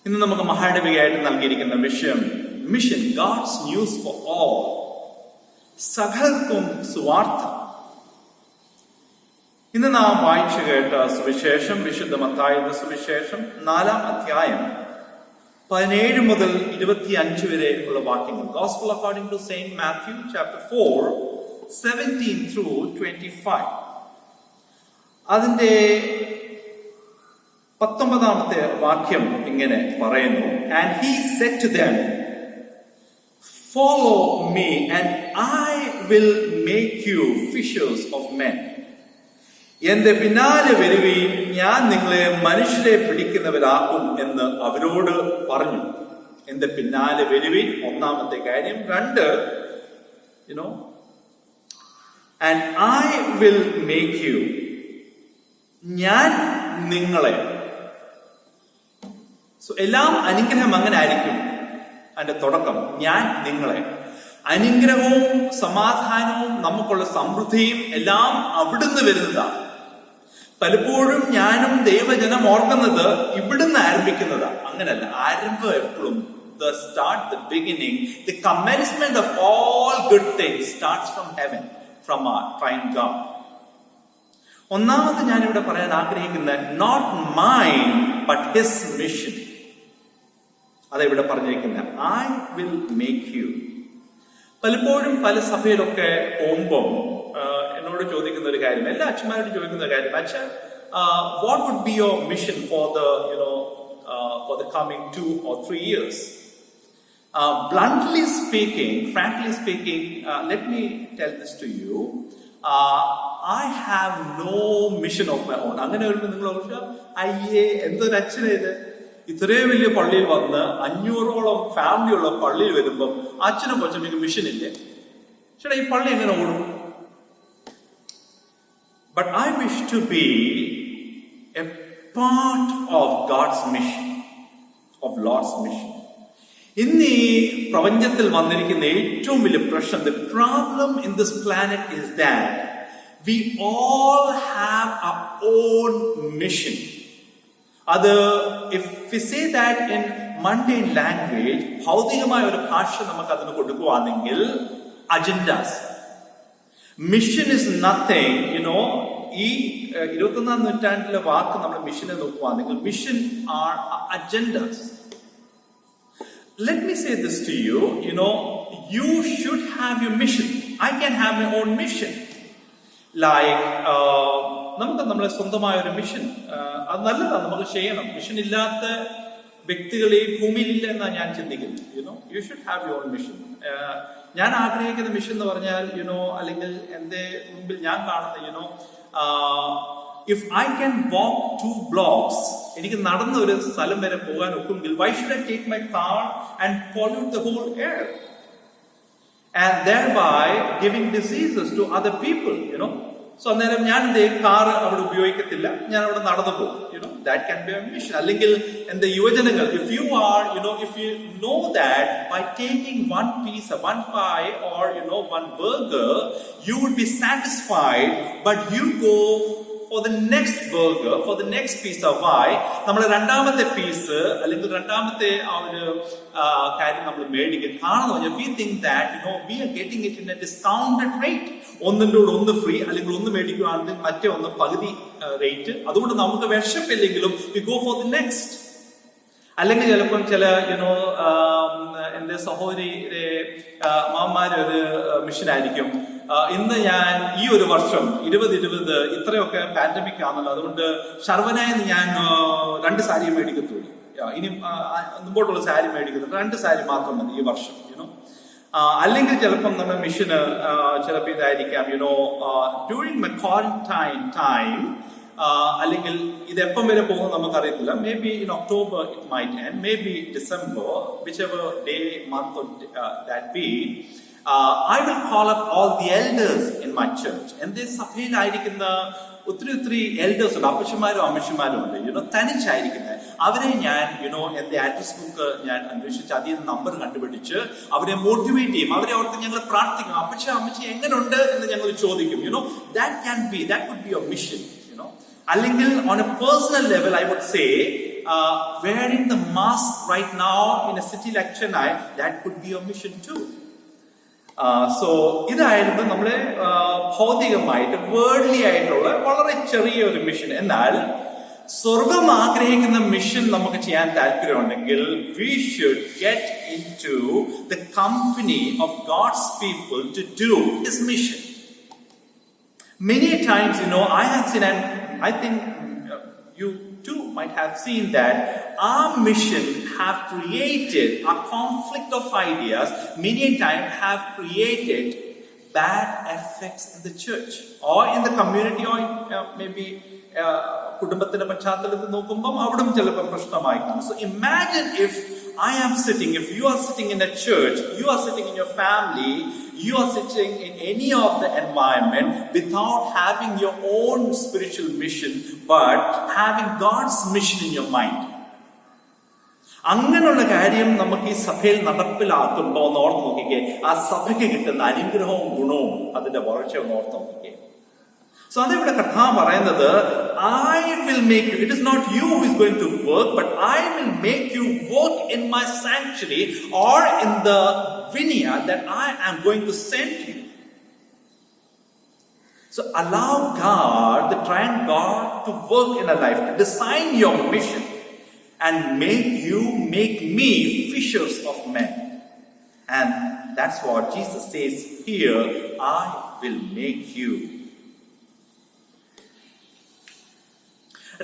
S1: ഇന്ന് നമുക്ക് മഹാഡവികയായിട്ട് നൽകിയിരിക്കുന്ന വിഷയം mission, God's news for all, സകലർക്കും സുവാർത്ത. ഇന്ന് നാം വായിച്ചു കേട്ട സുവിശേഷം വിശുദ്ധ മത്തായിയുടെ സുവിശേഷം 4-ാം അധ്യായം 17 മുതൽ 25 വരെ ഉള്ള വാക്യങ്ങൾ. Gospel according to Saint Matthew chapter 4 17 through 25. അതിന്റെ 19-ാമത്തെ വാക്യം ഇങ്ങനെ പറയുന്നു, and he said to them, follow me and I will make you fishers of men. എന്റെ പിന്നാലെ വരുവീൻ, ഞാൻ നിങ്ങളെ മനുഷ്യരെ പിടിക്കുന്നവരാക്കും എന്ന് അവരോട് പറഞ്ഞു. എന്റെ പിന്നാലെ വരുവീൻ, ഒന്നാമത്തെ കാര്യം. 2, and I will make you, ഞാൻ നിങ്ങളെ. എല്ലാം അനുഗ്രഹം അങ്ങനെ ആയിരിക്കും. അതിന്റെ തുടക്കം ഞാൻ നിങ്ങളെ. അനുഗ്രഹവും സമാധാനവും നമുക്കുള്ള സമൃദ്ധിയും എല്ലാം അവിടുന്ന് വരുന്നതാണ്. പലപ്പോഴും ഞാനും ദൈവജനം ഓർക്കുന്നത് ഇവിടുന്ന് ആരംഭിക്കുന്നതാണ്. അങ്ങനല്ല, ആരംഭം എപ്പോഴും the start, the beginning, the commencement of all good things starts from heaven, from our triune God. ഒന്നാമത് ഞാനിവിടെ പറയാൻ ആഗ്രഹിക്കുന്ന not mine but his mission. അതെവിടെ പറഞ്ഞിരിക്കുന്ന I will make you. പലപ്പോഴും പല സഭയിലൊക്കെ പോകുമ്പോൾ എന്നോട് ചോദിക്കുന്ന ഒരു കാര്യം, എല്ലാ അച്ഛന്മാരോടും ചോദിക്കുന്ന ഒരു കാര്യം, അച്ഛൻ what would be your mission for the coming 2 or 3 years? Bluntly speaking, frankly speaking, let me tell this to you, I have no mission of my own. അങ്ങനെ വരുമ്പോൾ നിങ്ങൾ ഓർക്കുക, അയ്യേ എന്തൊരു അച്ഛനെ ഇത്, ഇത്രയും വലിയ പള്ളിയിൽ വന്ന് 500ഓളം ഫാമിലി ഉള്ള പള്ളിയിൽ വരുമ്പം അച്ഛനും കൊച്ചമ്മയ്ക്ക് മിഷൻ ഇല്ലേ? ചേട്ടാ ഈ പള്ളി എങ്ങനെ ഓടും? But I wish to be a part of God's mission, of Lord's mission. ഇന്ന് ഈ പ്രപഞ്ചത്തിൽ വന്നിരിക്കുന്ന ഏറ്റവും വലിയ പ്രശ്നം, the problem in this planet is that we all have our own mission. അത് if we say that in mundane language, ഭൗതികമായ ഒരു ഭാഷ നമുക്ക് അതിന് കൊടുക്കുവാണെങ്കിൽ അജൻഡാസ്. മിഷൻ ഇസ് നത്തിങ്, ഈ 21-ാം നൂറ്റാണ്ടിലെ വാക്ക് നമ്മൾ മിഷനെ നോക്കുവാണെങ്കിൽ mission are agendas. Let me say this to you, you should have your mission. I can have my own mission. Like, നമുക്ക് നമ്മളെ സ്വന്തമായ ഒരു മിഷൻ, അത് നല്ലതാണ്, നമുക്ക് ചെയ്യണം. മിഷൻ ഇല്ലാത്ത വ്യക്തികൾ ഈ ഭൂമിയിലില്ല എന്നാണ് ഞാൻ ചിന്തിക്കുന്നത്. You should have your own mission. ഞാൻ ആഗ്രഹിക്കുന്ന മിഷൻ എന്ന് പറഞ്ഞാൽ, അല്ലെങ്കിൽ എന്റെ മുമ്പിൽ ഞാൻ കാണുന്ന, if I can walk 2 blocks, എനിക്ക് നടന്ന ഒരു സ്ഥലം വരെ പോകാൻ ഒക്കുമെങ്കിൽ, why should I take my car and pollute the whole air and thereby giving diseases to other people? So അന്നേരം ഞാൻ എന്റെ കാർ അവിടെ ഉപയോഗിക്കത്തില്ല, ഞാൻ അവിടെ നടന്നു പോകും. That can be a mission. അല്ലെങ്കിൽ എന്റെ യുവജനങ്ങൾ, if you know that by taking one piece of one pie or one burger you would be satisfied, but you go for the next burger, for the next piece of pie, നമ്മൾ രണ്ടാമത്തെ piece അല്ലെങ്കിൽ രണ്ടാമത്തെ ആ ഒരു കാര്യം നമ്മൾ മേടിക്കും കാണുന്നു. We think that we are getting it in a discounted rate. ഒന്നിൻ്റെ കൂടെ ഒന്ന് ഫ്രീ, അല്ലെങ്കിൽ ഒന്ന് മേടിക്കുകയാണെങ്കിൽ മറ്റേ ഒന്ന് പകുതി റേറ്റ്. അതുകൊണ്ട് നമുക്ക് വിശപ്പില്ലെങ്കിലും we go for the next. അല്ലെങ്കിൽ ചിലപ്പം ചില എന്റെ സഹോദരിയുടെ മാമാര് ഒരു മിഷനായിരിക്കും, ഇന്ന് ഞാൻ ഈ ഒരു വർഷം 2020 ഇത്രയൊക്കെ പാൻഡമിക് ആണല്ലോ, അതുകൊണ്ട് ശർവനായെന്ന് ഞാൻ 2 സാരി മേടിക്കത്തുള്ളൂ, ഇനി മുമ്പോട്ടുള്ള സാരി മേടിക്കത്തുള്ളൂ, 2 സാരി മാത്രം മതി ഈ വർഷം. അല്ലെങ്കിൽ ചിലപ്പം നമ്മുടെ മിഷന് ചിലപ്പോൾ ഇതായിരിക്കാം, ഡ്യൂറിങ് മൈ ക്വാറന്റൈൻ ടൈം, അല്ലെങ്കിൽ ഇത് എപ്പം വരെ പോകുന്നത് നമുക്കറിയത്തില്ല. May be in October it might end, may be December, whichever day, month or that be, I will call up all the elders in my church. എന്റെ സഭയിലായിരിക്കുന്ന ഒത്തിരി എൽഡേഴ്സ് ഉണ്ട്, അപ്പച്ചന്മാരും അമ്മച്ചന്മാരും ഉണ്ട്, തനിച്ചായിരിക്കുന്നത്. അവരെ ഞാൻ എന്റെ അഡ്രസ് ബുക്ക് ഞാൻ അന്വേഷിച്ച് അതിൽ നിന്ന് നമ്പർ കണ്ടുപിടിച്ച് അവരെ മോട്ടിവേറ്റ് ചെയ്യും. അവരെ ഓർത്ത് ഞങ്ങൾ പ്രാർത്ഥിക്കും, അമ്മച്ചി എങ്ങനെയുണ്ട് എന്ന് ഞങ്ങൾ ചോദിക്കും. that could be your mission. അല്ലെങ്കിൽ on a personal level I would say, wearing the mask right now in a city like Chennai, that could be your mission too. So ഇതായിരുന്നു നമ്മുടെ ഭൗതികമായിട്ട് വേർഡ്ലി ആയിട്ടുള്ള വളരെ ചെറിയ ഒരു മിഷൻ. എന്നാൽ സ്വർഗം ആഗ്രഹിക്കുന്ന മിഷൻ നമുക്ക് ചെയ്യാൻ താല്പര്യമുണ്ടെങ്കിൽ we should get into the company of God's people to do His mission. Many times, I have seen, and I think you too might have seen, that our mission have created a conflict of ideas, many times have created bad effects in the church or in the community, or maybe കുടുംബത്തിന്റെ പശ്ചാത്തലത്തിൽ നോക്കുമ്പോൾ അവിടും ചിലപ്പോൾ പ്രശ്നമായി കാണും. So imagine if you are sitting in a church, you are sitting in your family, you are sitting in any of the environment without having your own spiritual mission, but having God's mission in your mind. അങ്ങനെയുള്ള കാര്യം നമുക്ക് ഈ സഭയിൽ നടപ്പിലാക്കുമ്പോൾ ഒന്ന് ഓർത്ത് നോക്കിക്കേ, ആ സഭയ്ക്ക് കിട്ടുന്ന അനുഗ്രഹവും ഗുണവും അതിന്റെ വളർച്ച ഒന്ന് ഓർത്ത് നോക്കിക്കേ. സോ അതിവിടെ കർത്താവ് പറയുന്നത്, I will make you, it is not you who is going to work, but I will make you work in my sanctuary or in the vineyard that I am going to send you. So allow God, the triune God, to work in a life, to design your mission and make me fishers of men. And that's what Jesus says here, I will make you.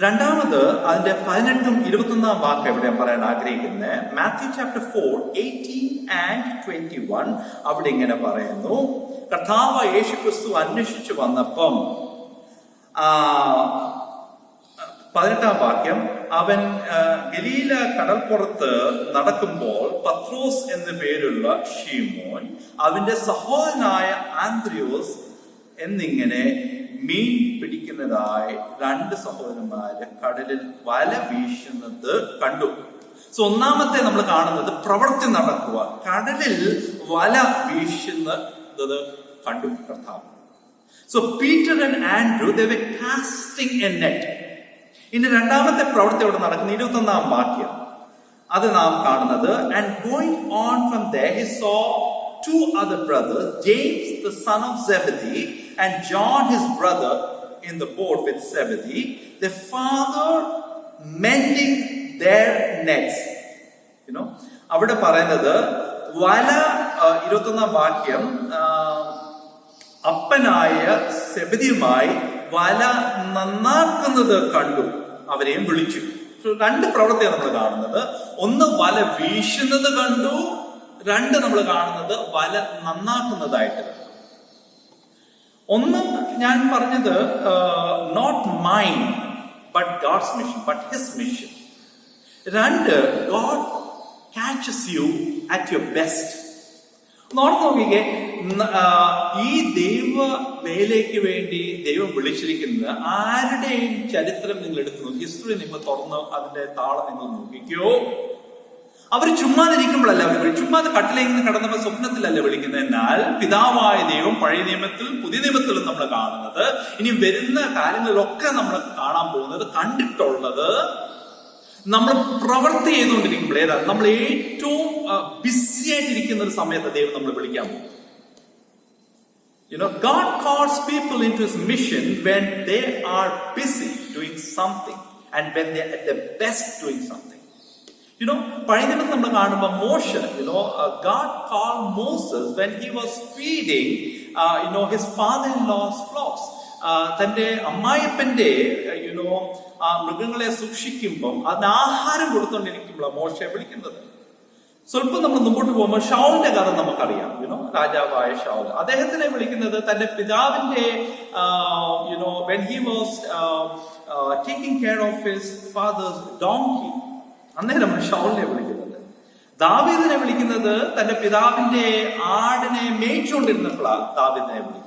S1: രണ്ടാമത് അതിന്റെ 18ഉം 21 വാക്ക് എവിടെ പറയാൻ ആഗ്രഹിക്കുന്നത്, Matthew chapter 4 18 and 21. അവിടെ ഇങ്ങനെ പറയുന്നു, കർത്താവ് യേശുക്രിസ്തു അന്വേഷിച്ചു വന്നപ്പം 18 വാക്യം, അവൻ ഗലീല കടൽപ്പുറത്ത് നടക്കുമ്പോൾ പത്രോസ് എന്നു പേരുള്ള ശീമോൻ, അവന്റെ സഹോദരനായ ആന്ത്രിയോസ് എന്നിങ്ങനെ മീൻ പിടിക്കുന്നതായി 2 സഹോദരന്മാര് കടലിൽ വല വീശുന്നത് കണ്ടു. സോ ഒന്നാമത്തെ നമ്മൾ കാണുന്നത് പ്രവൃത്തി നടക്കുക, കടലിൽ വല വീശുന്നത് കണ്ടു കർത്താവ്. So Peter and Andrew, they were casting a net. ഇനി രണ്ടാമത്തെ പ്രവൃത്തി അവിടെ നടക്കുന്ന 21-ാം വാക്യം അത് നാം കാണുന്നത്. And going on from there, he saw two other brothers, James the son of Zebedee and John his brother, in the boat with Zebedee, the father mending their nets. അവിടെ പറയുന്നത് വല 21-ാം വാക്യം അപ്പനായ സെബദിയുമായി വല നന്നാക്കുന്നത് കണ്ടു, അവരെയും വിളിച്ചു. രണ്ട് പ്രവൃത്തിയാണ് നമ്മൾ കാണുന്നത്. ഒന്ന് വല വീശുന്നത് കണ്ടു, രണ്ട് നമ്മൾ കാണുന്നത് വല നന്നാക്കുന്നതായിട്ട് കണ്ടു. ഒന്ന് ഞാൻ പറഞ്ഞത് not mine but God's mission, but his mission. രണ്ട്, God catches you at your best. നോക്കിക്കേ, ഈ ദൈവ വേലയ്ക്ക് വേണ്ടി ദൈവം വിളിച്ചിരിക്കുന്നത് ആരുടെയും ചരിത്രം നിങ്ങൾ എടുത്തു, ഹിസ്റ്ററി നിങ്ങൾ തുറന്ന് അതിന്റെ താളം നിങ്ങൾ നോക്കിക്കോ. അവർ ചുമ്മാതിരിക്കുമ്പോഴല്ല അവർ ചുമ്മാതെ കട്ടിലേക്ക് നിന്ന് കടന്നപ്പോൾ സ്വപ്നത്തിലല്ല വിളിക്കുന്നത്. എന്നാൽ പിതാവായ ദൈവം പഴയ നിയമത്തിൽ പുതിയ നിയമത്തിലും നമ്മൾ കാണുന്നത്, ഇനി വരുന്ന കാര്യങ്ങളിലൊക്കെ നമ്മൾ കാണാൻ പോകുന്നത്, കണ്ടിട്ടുള്ളത്, നമ്മൾ പ്രവൃത്തി ചെയ്തുകൊണ്ടിരിക്കുമ്പോൾ ഏതാ നമ്മൾ ഏറ്റവും ബിസി ആയിട്ടിരിക്കുന്ന ഒരു സമയത്ത് ദൈവം നമ്മൾ വിളിക്കാൻ പോകും. God calls people into his mission when they are busy doing something and when they are at their best doing something. പഴയ നിയമത്തിൽ നമ്മൾ കാണുമ്പോൾ മോശ, God called Moses when he was feeding his father-in-law's flocks. തന്റെ അമ്മായിപ്പന്റെ മൃഗങ്ങളെ സൂക്ഷിക്കുമ്പോൾ അതിന് ആഹാരം കൊടുത്തോണ്ടിരിക്കുമ്പോഴാണ് മോശയെ വിളിക്കുന്നത്. സ്വല്പം നമ്മൾ മുമ്പോട്ട് പോകുമ്പോൾ ഷൗലിന്റെ കഥ നമുക്കറിയാം. രാജാവായ ഷൗൽ, അദ്ദേഹത്തിനെ വിളിക്കുന്നത് തന്റെ പിതാവിന്റെ when he was taking care of his father's donkey, അന്നേരമാണ് ഷൗലിനെ വിളിക്കുന്നത്. ദാവീദിനെ വിളിക്കുന്നത് തന്റെ പിതാവിന്റെ ആടിനെ മേയിച്ചുകൊണ്ടിരുന്നപ്പോഴാണ് ദാവീദിനെ വിളിക്കുന്നത്.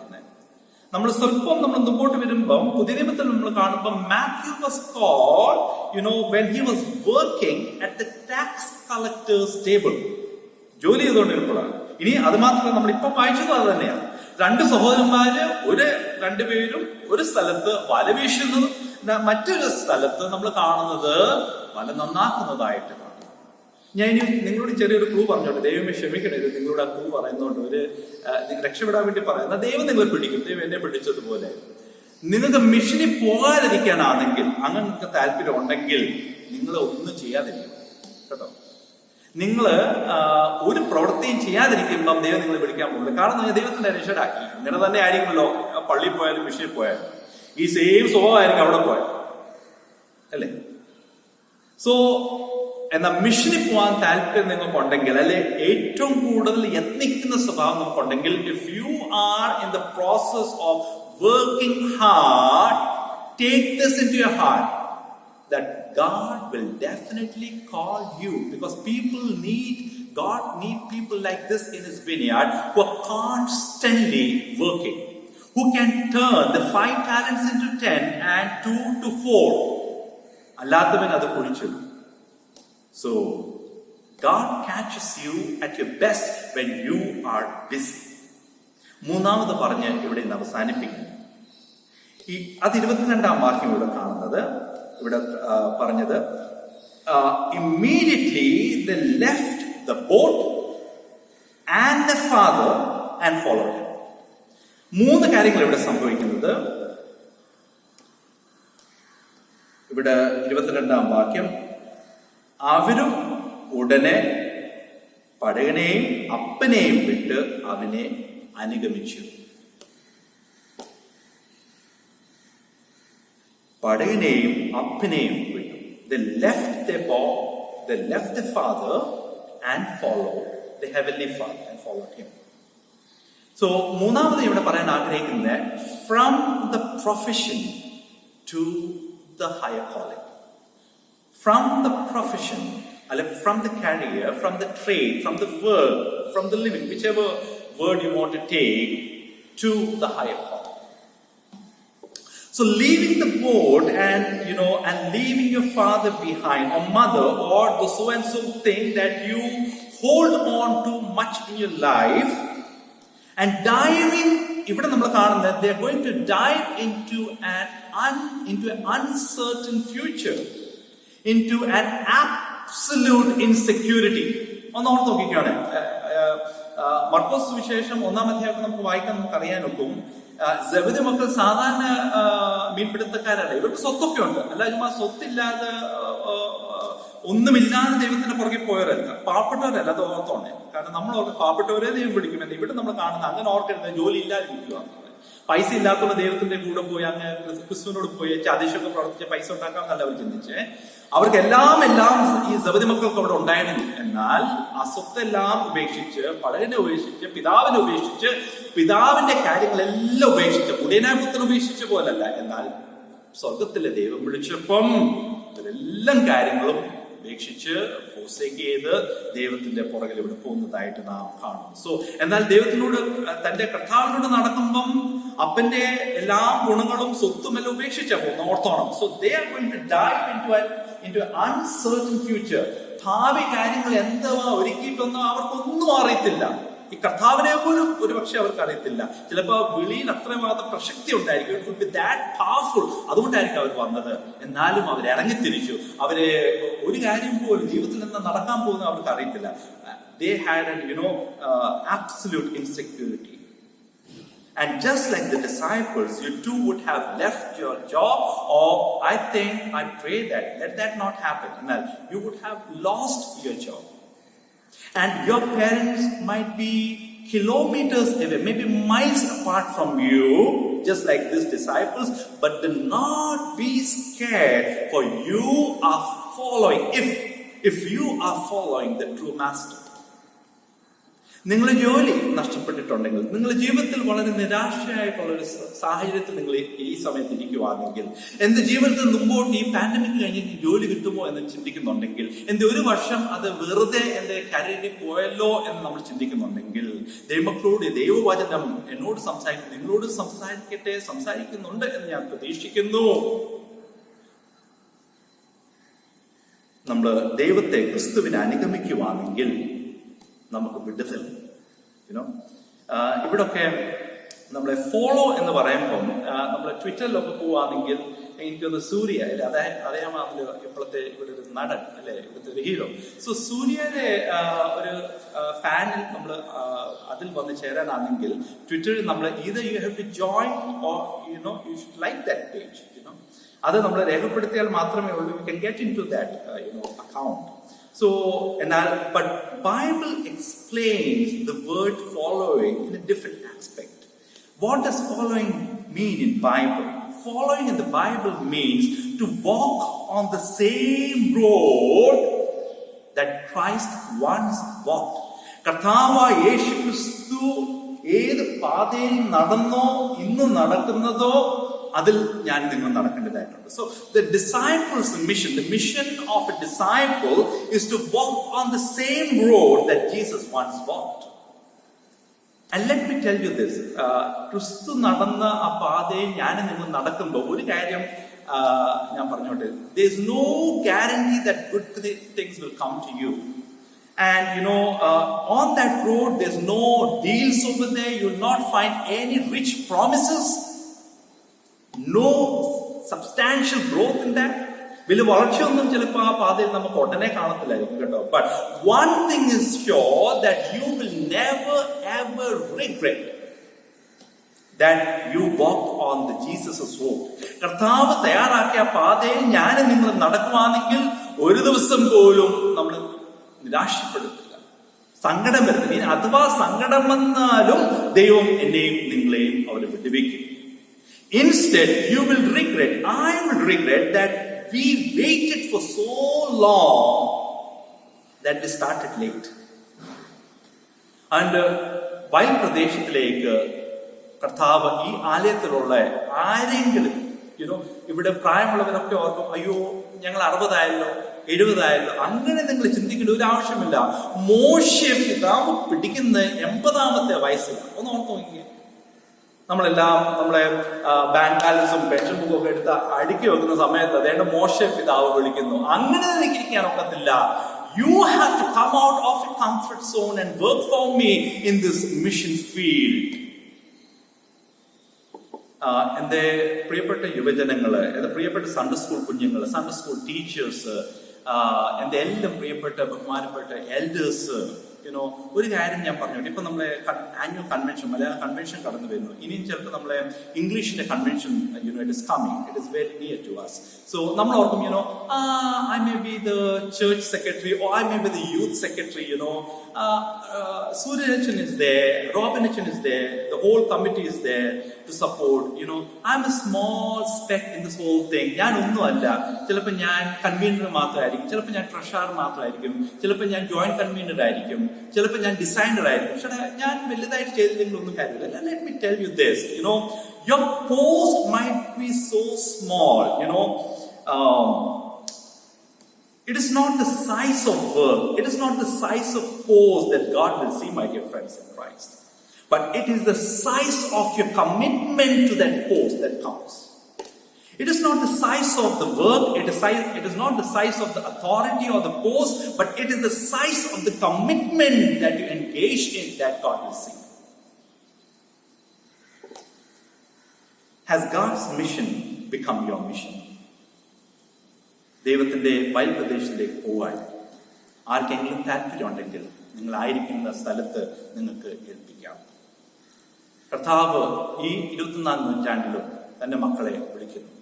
S1: നമ്മൾ സ്വല്പം നമ്മൾ മുമ്പോട്ട് വരുമ്പം പുതിയ നിയമത്തിൽ നമ്മൾ കാണുമ്പോൾ Matthew was called when he was working at the tax collector's table, ജോലി ചെയ്തുകൊണ്ടിരുന്നപ്പോഴാണ്. ഇനി അത് മാത്രമല്ല, നമ്മൾ ഇപ്പം വായിച്ചത് അത് തന്നെയാണ്. രണ്ട് സഹോദരന്മാര് രണ്ടുപേരും ഒരു സ്ഥലത്ത് വല വീശുന്നതും മറ്റൊരു സ്ഥലത്ത് നമ്മൾ കാണുന്നത് വല നന്നാക്കുന്നതായിട്ട് കാണും. ഞാൻ ഇനി നിങ്ങളോട് ചെറിയൊരു ക്ലൂ പറഞ്ഞോട്ടെ, ദൈവമേ ക്ഷമിക്കണേ, ഇത് നിങ്ങളോട് ആ ക്ലൂ പറയുന്നോണ്ട് ഒരു രക്ഷപ്പെടാൻ വേണ്ടി പറയുന്ന, ദൈവം നിങ്ങളെ പിടിക്കും, ദൈവം എന്നെ പിടിച്ചതുപോലെ. നിങ്ങൾക്ക് മിഷനിൽ പോകാതിരിക്കാനാണെങ്കിൽ, അങ്ങനെ നിങ്ങൾക്ക് താല്പര്യം ഉണ്ടെങ്കിൽ നിങ്ങൾ ഒന്നും ചെയ്യാതിരിക്കും കേട്ടോ. നിങ്ങൾ ഒരു പ്രവൃത്തിയും ചെയ്യാതിരിക്കുമ്പം ദൈവം നിങ്ങളെ പിടിക്കാൻ പോകില്ല. കാരണം നിങ്ങൾ ദൈവത്തിന്റെ രക്ഷരാക്കി. ഇങ്ങനെ തന്നെ ആയിരിക്കുമല്ലോ പള്ളിയിൽ പോയാലും മിഷനിൽ പോയാലും ഈ സെയിം സ്വഭാവമായിരിക്കും അവിടെ പോയാൽ, അല്ലേ? സോ എന്നാൽ മിഷനിൽ പോകാൻ താല്പര്യം നിങ്ങൾക്കുണ്ടെങ്കിൽ, അല്ലെ ഏറ്റവും കൂടുതൽ യത്നിക്കുന്ന സ്വഭാവം നമുക്കുണ്ടെങ്കിൽ, if you are in the process of working hard, take this into your heart that God will definitely call you, because God need people like this in his vineyard who are constantly working, who can turn the 5 talents into 10 and 2 to 4. അല്ലാത്തവൻ അത് കുഴിച്ചിടും. So God catches you at your best when you are busy. മൂന്നാമത് പറഞ്ഞ് ഇവിടെ നിന്ന് അവസാനിപ്പിക്കും. അത് 22-ാം വാക്യം ഇവിടെ കാണുന്നത്, ഇവിടെ പറഞ്ഞത് immediately they left the boat and the father and followed him. 3 കാര്യങ്ങൾ ഇവിടെ സംഭവിക്കുന്നത്. ഇവിടെ 22-ാം വാക്യം, അവരും ഉടനെ പടകനെയും അപ്പനെയും വിട്ട് അവനെ അനുഗമിച്ചു. പടകനെയും അപ്പനെയും വിട്ടു. They left their boat, they left the father and followed the heavenly father and followed him. So മൂന്നാമത് ഇവിടെ പറയാൻ ആഗ്രഹിക്കുന്നത്, from the profession to the higher calling. From the profession, from the career, from the trade, from the work, from the living, whichever word you want to take, to the higher calling. So leaving the boat and leaving your father behind, or mother, or the so and so thing that you hold on to much in your life, and diving ഇവിടെ നമ്മൾ കാണുന്നത് they are going to dive into an uncertain future, into an absolute insecurity. ഒന്ന് ഓർത്ത് നോക്കിക്കുകയാണ്. മർക്കോസ് സുവിശേഷം 1-ാം അധ്യായം നമുക്ക് വായിക്കാൻ നമുക്ക് അറിയാനൊക്കും. സെബദി മക്കൾ സാധാരണ മീൻപിടുത്തക്കാരല്ല. ഇവർക്ക് സ്വത്തൊക്കെ ഉണ്ട്, അല്ല ചുമ്മാ സ്വത്തില്ലാതെ ഒന്നുമില്ലാതെ ദൈവത്തിന്റെ പുറകെ പോയവരല്ല, പാവപ്പെട്ടവരല്ല. അത് ഓർത്തോണേ. കാരണം നമ്മൾ പാവപ്പെട്ടവരെ ദൈവം പിടിക്കുമല്ലോ. ഇവിടെ നമ്മൾ കാണുന്നത് അങ്ങനെ ഓർക്കരുത്, ജോലി ഇല്ലാതിരിക്കുക, പൈസ ഇല്ലാത്തവർ ദൈവത്തിന്റെ കൂടെ പോയി അങ്ങ് ക്രിസ്തുവിനോട് പോയി അതിശയൊക്കെ പ്രവർത്തിച്ച് പൈസ ഉണ്ടാക്കാമെന്നല്ല അവർ ചിന്തിച്ചേ. അവർക്ക് എല്ലാം ഈ സെബദി മക്കൾക്ക് അവിടെ ഉണ്ടായിരുന്നു. എന്നാൽ ആ സ്വത്തെല്ലാം ഉപേക്ഷിച്ച്, പടകനെ ഉപേക്ഷിച്ച്, പിതാവിനെ ഉപേക്ഷിച്ച്, പിതാവിന്റെ കാര്യങ്ങളെല്ലാം ഉപേക്ഷിച്ച്, പുതിയനായ പുത്രൻ ഉപേക്ഷിച്ച പോലല്ല, എന്നാൽ സ്വർഗത്തിലെ ദൈവം വിളിച്ചപ്പം ഇവരെല്ലാം കാര്യങ്ങളും ഉപേക്ഷിച്ച് ഫോസേക്ക് ചെയ്ത് ദൈവത്തിന്റെ പുറകിൽ ഇവിടെ പോകുന്നതായിട്ട് നാം കാണും. സോ എന്നാൽ ദൈവത്തിനോട്, തന്റെ കർത്താവിനോട് നടക്കുമ്പം അപ്പന്റെ എല്ലാ ഗുണങ്ങളും സ്വത്തും എല്ലാം ഉപേക്ഷിച്ചാ പോകുന്നു, ഓർത്തോണം. So they are going to dive into an uncertain future. ഭാവി കാര്യങ്ങൾ എന്താ ഒരുക്കിയിട്ടൊന്നും അവർക്കൊന്നും അറിയത്തില്ല. ഈ കർത്താവിനെ പോലും ഒരു പക്ഷെ അവർക്ക് അറിയത്തില്ല. ചിലപ്പോ വിളിയിൽ അത്രമാത്രം പ്രസക്തി ഉണ്ടായിരിക്കും, it could be that powerful. അതുകൊണ്ടായിരിക്കും അവർ വന്നത്. എന്നാലും അവർ ഇറങ്ങിത്തിരിച്ചു. അവര് ഒരു കാര്യം പോലും ജീവിതത്തിൽ നിന്ന് നടക്കാൻ പോകുന്ന അവർക്ക് അറിയത്തില്ല. They had an absolute insecurity. And just like the disciples, you too would have left your job, or I pray that let that not happen. And you would have lost your job. And your parents might be kilometers away, maybe miles apart from you, just like these disciples. But do not be scared, for you are following, if you are following the true master. നിങ്ങൾ ജോലി നഷ്ടപ്പെട്ടിട്ടുണ്ടെങ്കിൽ, നിങ്ങൾ ജീവിതത്തിൽ വളരെ നിരാശയായിട്ടുള്ള ഒരു സാഹചര്യത്തിൽ നിങ്ങൾ ഈ സമയത്ത് ഇരിക്കുവാണെങ്കിൽ, എന്റെ ജീവിതത്തിൽ മുമ്പോട്ട് ഈ പാൻഡമിക് കഴിഞ്ഞ് ജോലി കിട്ടുമോ എന്ന് ചിന്തിക്കുന്നുണ്ടെങ്കിൽ, എന്റെ ഒരു വർഷം അത് വെറുതെ എന്റെ കരിയറിൽ പോയല്ലോ എന്ന് നമ്മൾ ചിന്തിക്കുന്നുണ്ടെങ്കിൽ, ദൈവമക്കളോട് ദൈവവചനം എന്നോട് സംസാരിക്കുന്നു, നിങ്ങളോട് സംസാരിക്കുന്നുണ്ട് എന്ന് ഞാൻ പ്രതീക്ഷിക്കുന്നു. നമ്മൾ ദൈവത്തെ, ക്രിസ്തുവിനെ അനുഗമിക്കുവാണെങ്കിൽ നമുക്ക് വിടുതൽ. ഇവിടൊക്കെ നമ്മളെ ഫോളോ എന്ന് പറയുമ്പം നമ്മളെ ട്വിറ്ററിലൊക്കെ പോവാണെങ്കിൽ എനിക്കൊന്ന് സൂര്യ അല്ലെ, അദ്ദേഹമാണ് ഇപ്പോഴത്തെ ഇവിടെ ഒരു നടൻ അല്ലെ, ഇവിടുത്തെ ഒരു ഹീറോ. സോ സൂര്യയുടെ ഒരു ഫാനിൽ നമ്മൾ അതിൽ വന്ന് ചേരാനാണെങ്കിൽ ട്വിറ്ററിൽ നമ്മൾ either you have to join or you should like that page. അത് നമ്മൾ രേഖപ്പെടുത്തിയാൽ മാത്രമേ ഉള്ളൂ, you can get into that account. So, but Bible explains the word following in a different aspect. What does following mean in Bible? Following in the Bible means to walk on the same road that Christ once walked. കർത്താവായ യേശു ക്രിസ്തു ഏത് പാതയിൽ നടന്നോ ഇന്ന് നടക്കുന്നതോ അതിൽ ഞാൻ നിങ്ങൾ നടക്കേണ്ടതായിട്ടുണ്ട്. So the disciples' mission, the mission of a disciple is to walk on the same road that Jesus once walked. And let me tell you this, ക്രിസ്തു നടന്ന ആ പാതയിൽ ഞാൻ നിങ്ങൾ നടക്കുമ്പോൾ ഒരു കാര്യം ഞാൻ പറഞ്ഞോട്ടെ, there is no guarantee that good things will come to you. And on that road there's no deals over there, you will not find any rich promises, no substantial growth in that. വലിയ വളർച്ചയൊന്നും ചിലപ്പോൾ ആ പാതയിൽ നമുക്ക് ഉടനെ കാണത്തില്ലായിരിക്കും കേട്ടോ. But one thing is sure, that you will never ever regret that you walked on the Jesus' road. കർത്താവ് തയ്യാറാക്കിയ പാതയിൽ ഞാൻ നിങ്ങൾ നടക്കുവാണെങ്കിൽ ഒരു ദിവസം പോലും നമ്മൾ നിരാശപ്പെടത്തില്ല, സങ്കടം വരുന്നില്ല. അഥവാ സങ്കടം വന്നാലും ദൈവം എന്നെയും നിങ്ങളെയും അവർ വിടുവിക്കും. Instead, you will regret, I will regret that we waited for so long that we started late. And വയൽ പ്രദേശത്തിലേക്ക് കർത്താവ് ഈ ആലയത്തിലുള്ള ആരെങ്കിലും ഇവിടെ പ്രായമുള്ളവരൊക്കെ ഓർക്കും, അയ്യോ ഞങ്ങൾ 60 70 അങ്ങനെ നിങ്ങൾ ചിന്തിക്കേണ്ട ഒരു ആവശ്യമില്ല. മോശെ പിതാവ് പിടിക്കുന്ന 80ാമത്തെ വയസ്സിലാണ്. ഒന്ന് ഓർത്ത് നോക്കിയേ. നമ്മളെല്ലാം നമ്മളെ ബാങ്ക് ബാലൻസും പെൻഷൻ ബുക്കും ഒക്കെ എടുത്ത് അടുക്കി വെക്കുന്ന സമയത്ത് അതേണ്ട മോശെ പിതാവ് വിളിക്കുന്നു. അങ്ങനെ എനിക്ക് ഇരിക്കാൻ ഒക്കത്തില്ല. You have to come out of your comfort zone and work for me in this mission field. എൻ്റെ പ്രിയപ്പെട്ട യുവജനങ്ങള്, എൻ്റെ പ്രിയപ്പെട്ട സൺഡേ സ്കൂൾ കുഞ്ഞുങ്ങൾ, സൺഡേ സ്കൂൾ ടീച്ചേഴ്സ്, എൻ്റെ എല്ലാം പ്രിയപ്പെട്ട ബഹുമാനപ്പെട്ട എൽഡേഴ്സ്, ഒരു കാര്യം ഞാൻ പറഞ്ഞോട്ടെ. ഇപ്പൊ നമ്മളെ ആനുവൽ കൺവെൻഷൻ, മലയാള കൺവെൻഷൻ കടന്നു വരുന്നു. ഇനിയും ചിലപ്പോൾ നമ്മളെ ഇംഗ്ലീഷിന്റെ convention it is coming, it is very near to us. സോ നമ്മൾ ഓർക്കും I may be the church secretary or I may be the youth secretary. Surya is there, Robin is there, the whole committee is there to support. I'm a small speck in this whole thing. ഞാൻ ഒന്നുമല്ല. ചിലപ്പോൾ ഞാൻ convener മാത്രമായിരിക്കും, ചിലപ്പോൾ ഞാൻ treasurer മാത്രമായിരിക്കും, ചിലപ്പോൾ ഞാൻ ജോയിന്റ് കൺവീനർ ആയിരിക്കും, ചിലപ്പോൾ ഞാൻ ഡിസൈനർ ആയിരിക്കും. പക്ഷേ ഞാൻ വലുതായിട്ട് ചെയ്തില്ലെങ്കിലൊന്നും കാര്യമില്ല. Let me tell you this, your post might be so small, it is not the size of work, it is not the size of post that God will see, my dear friends in Christ. But it is the size of your commitment to that post that counts. It is not the size of the work, it is not the size of the authority or the post, but it is the size of the commitment that you engage in that God will see. Has God's mission become your mission? ദൈവത്തിന്റെ വയൽ പ്രദേശത്തിലേക്ക് പോവാൻ ആർക്കെങ്കിലും താല്പര്യമുണ്ടെങ്കിൽ നിങ്ങളായിരിക്കുന്ന സ്ഥലത്ത് നിങ്ങൾക്ക് ഏൽപ്പിക്കാം. കർത്താവ് ഈ 24 നൂറ്റാണ്ടിലും തന്റെ മക്കളെ വിളിക്കുന്നു.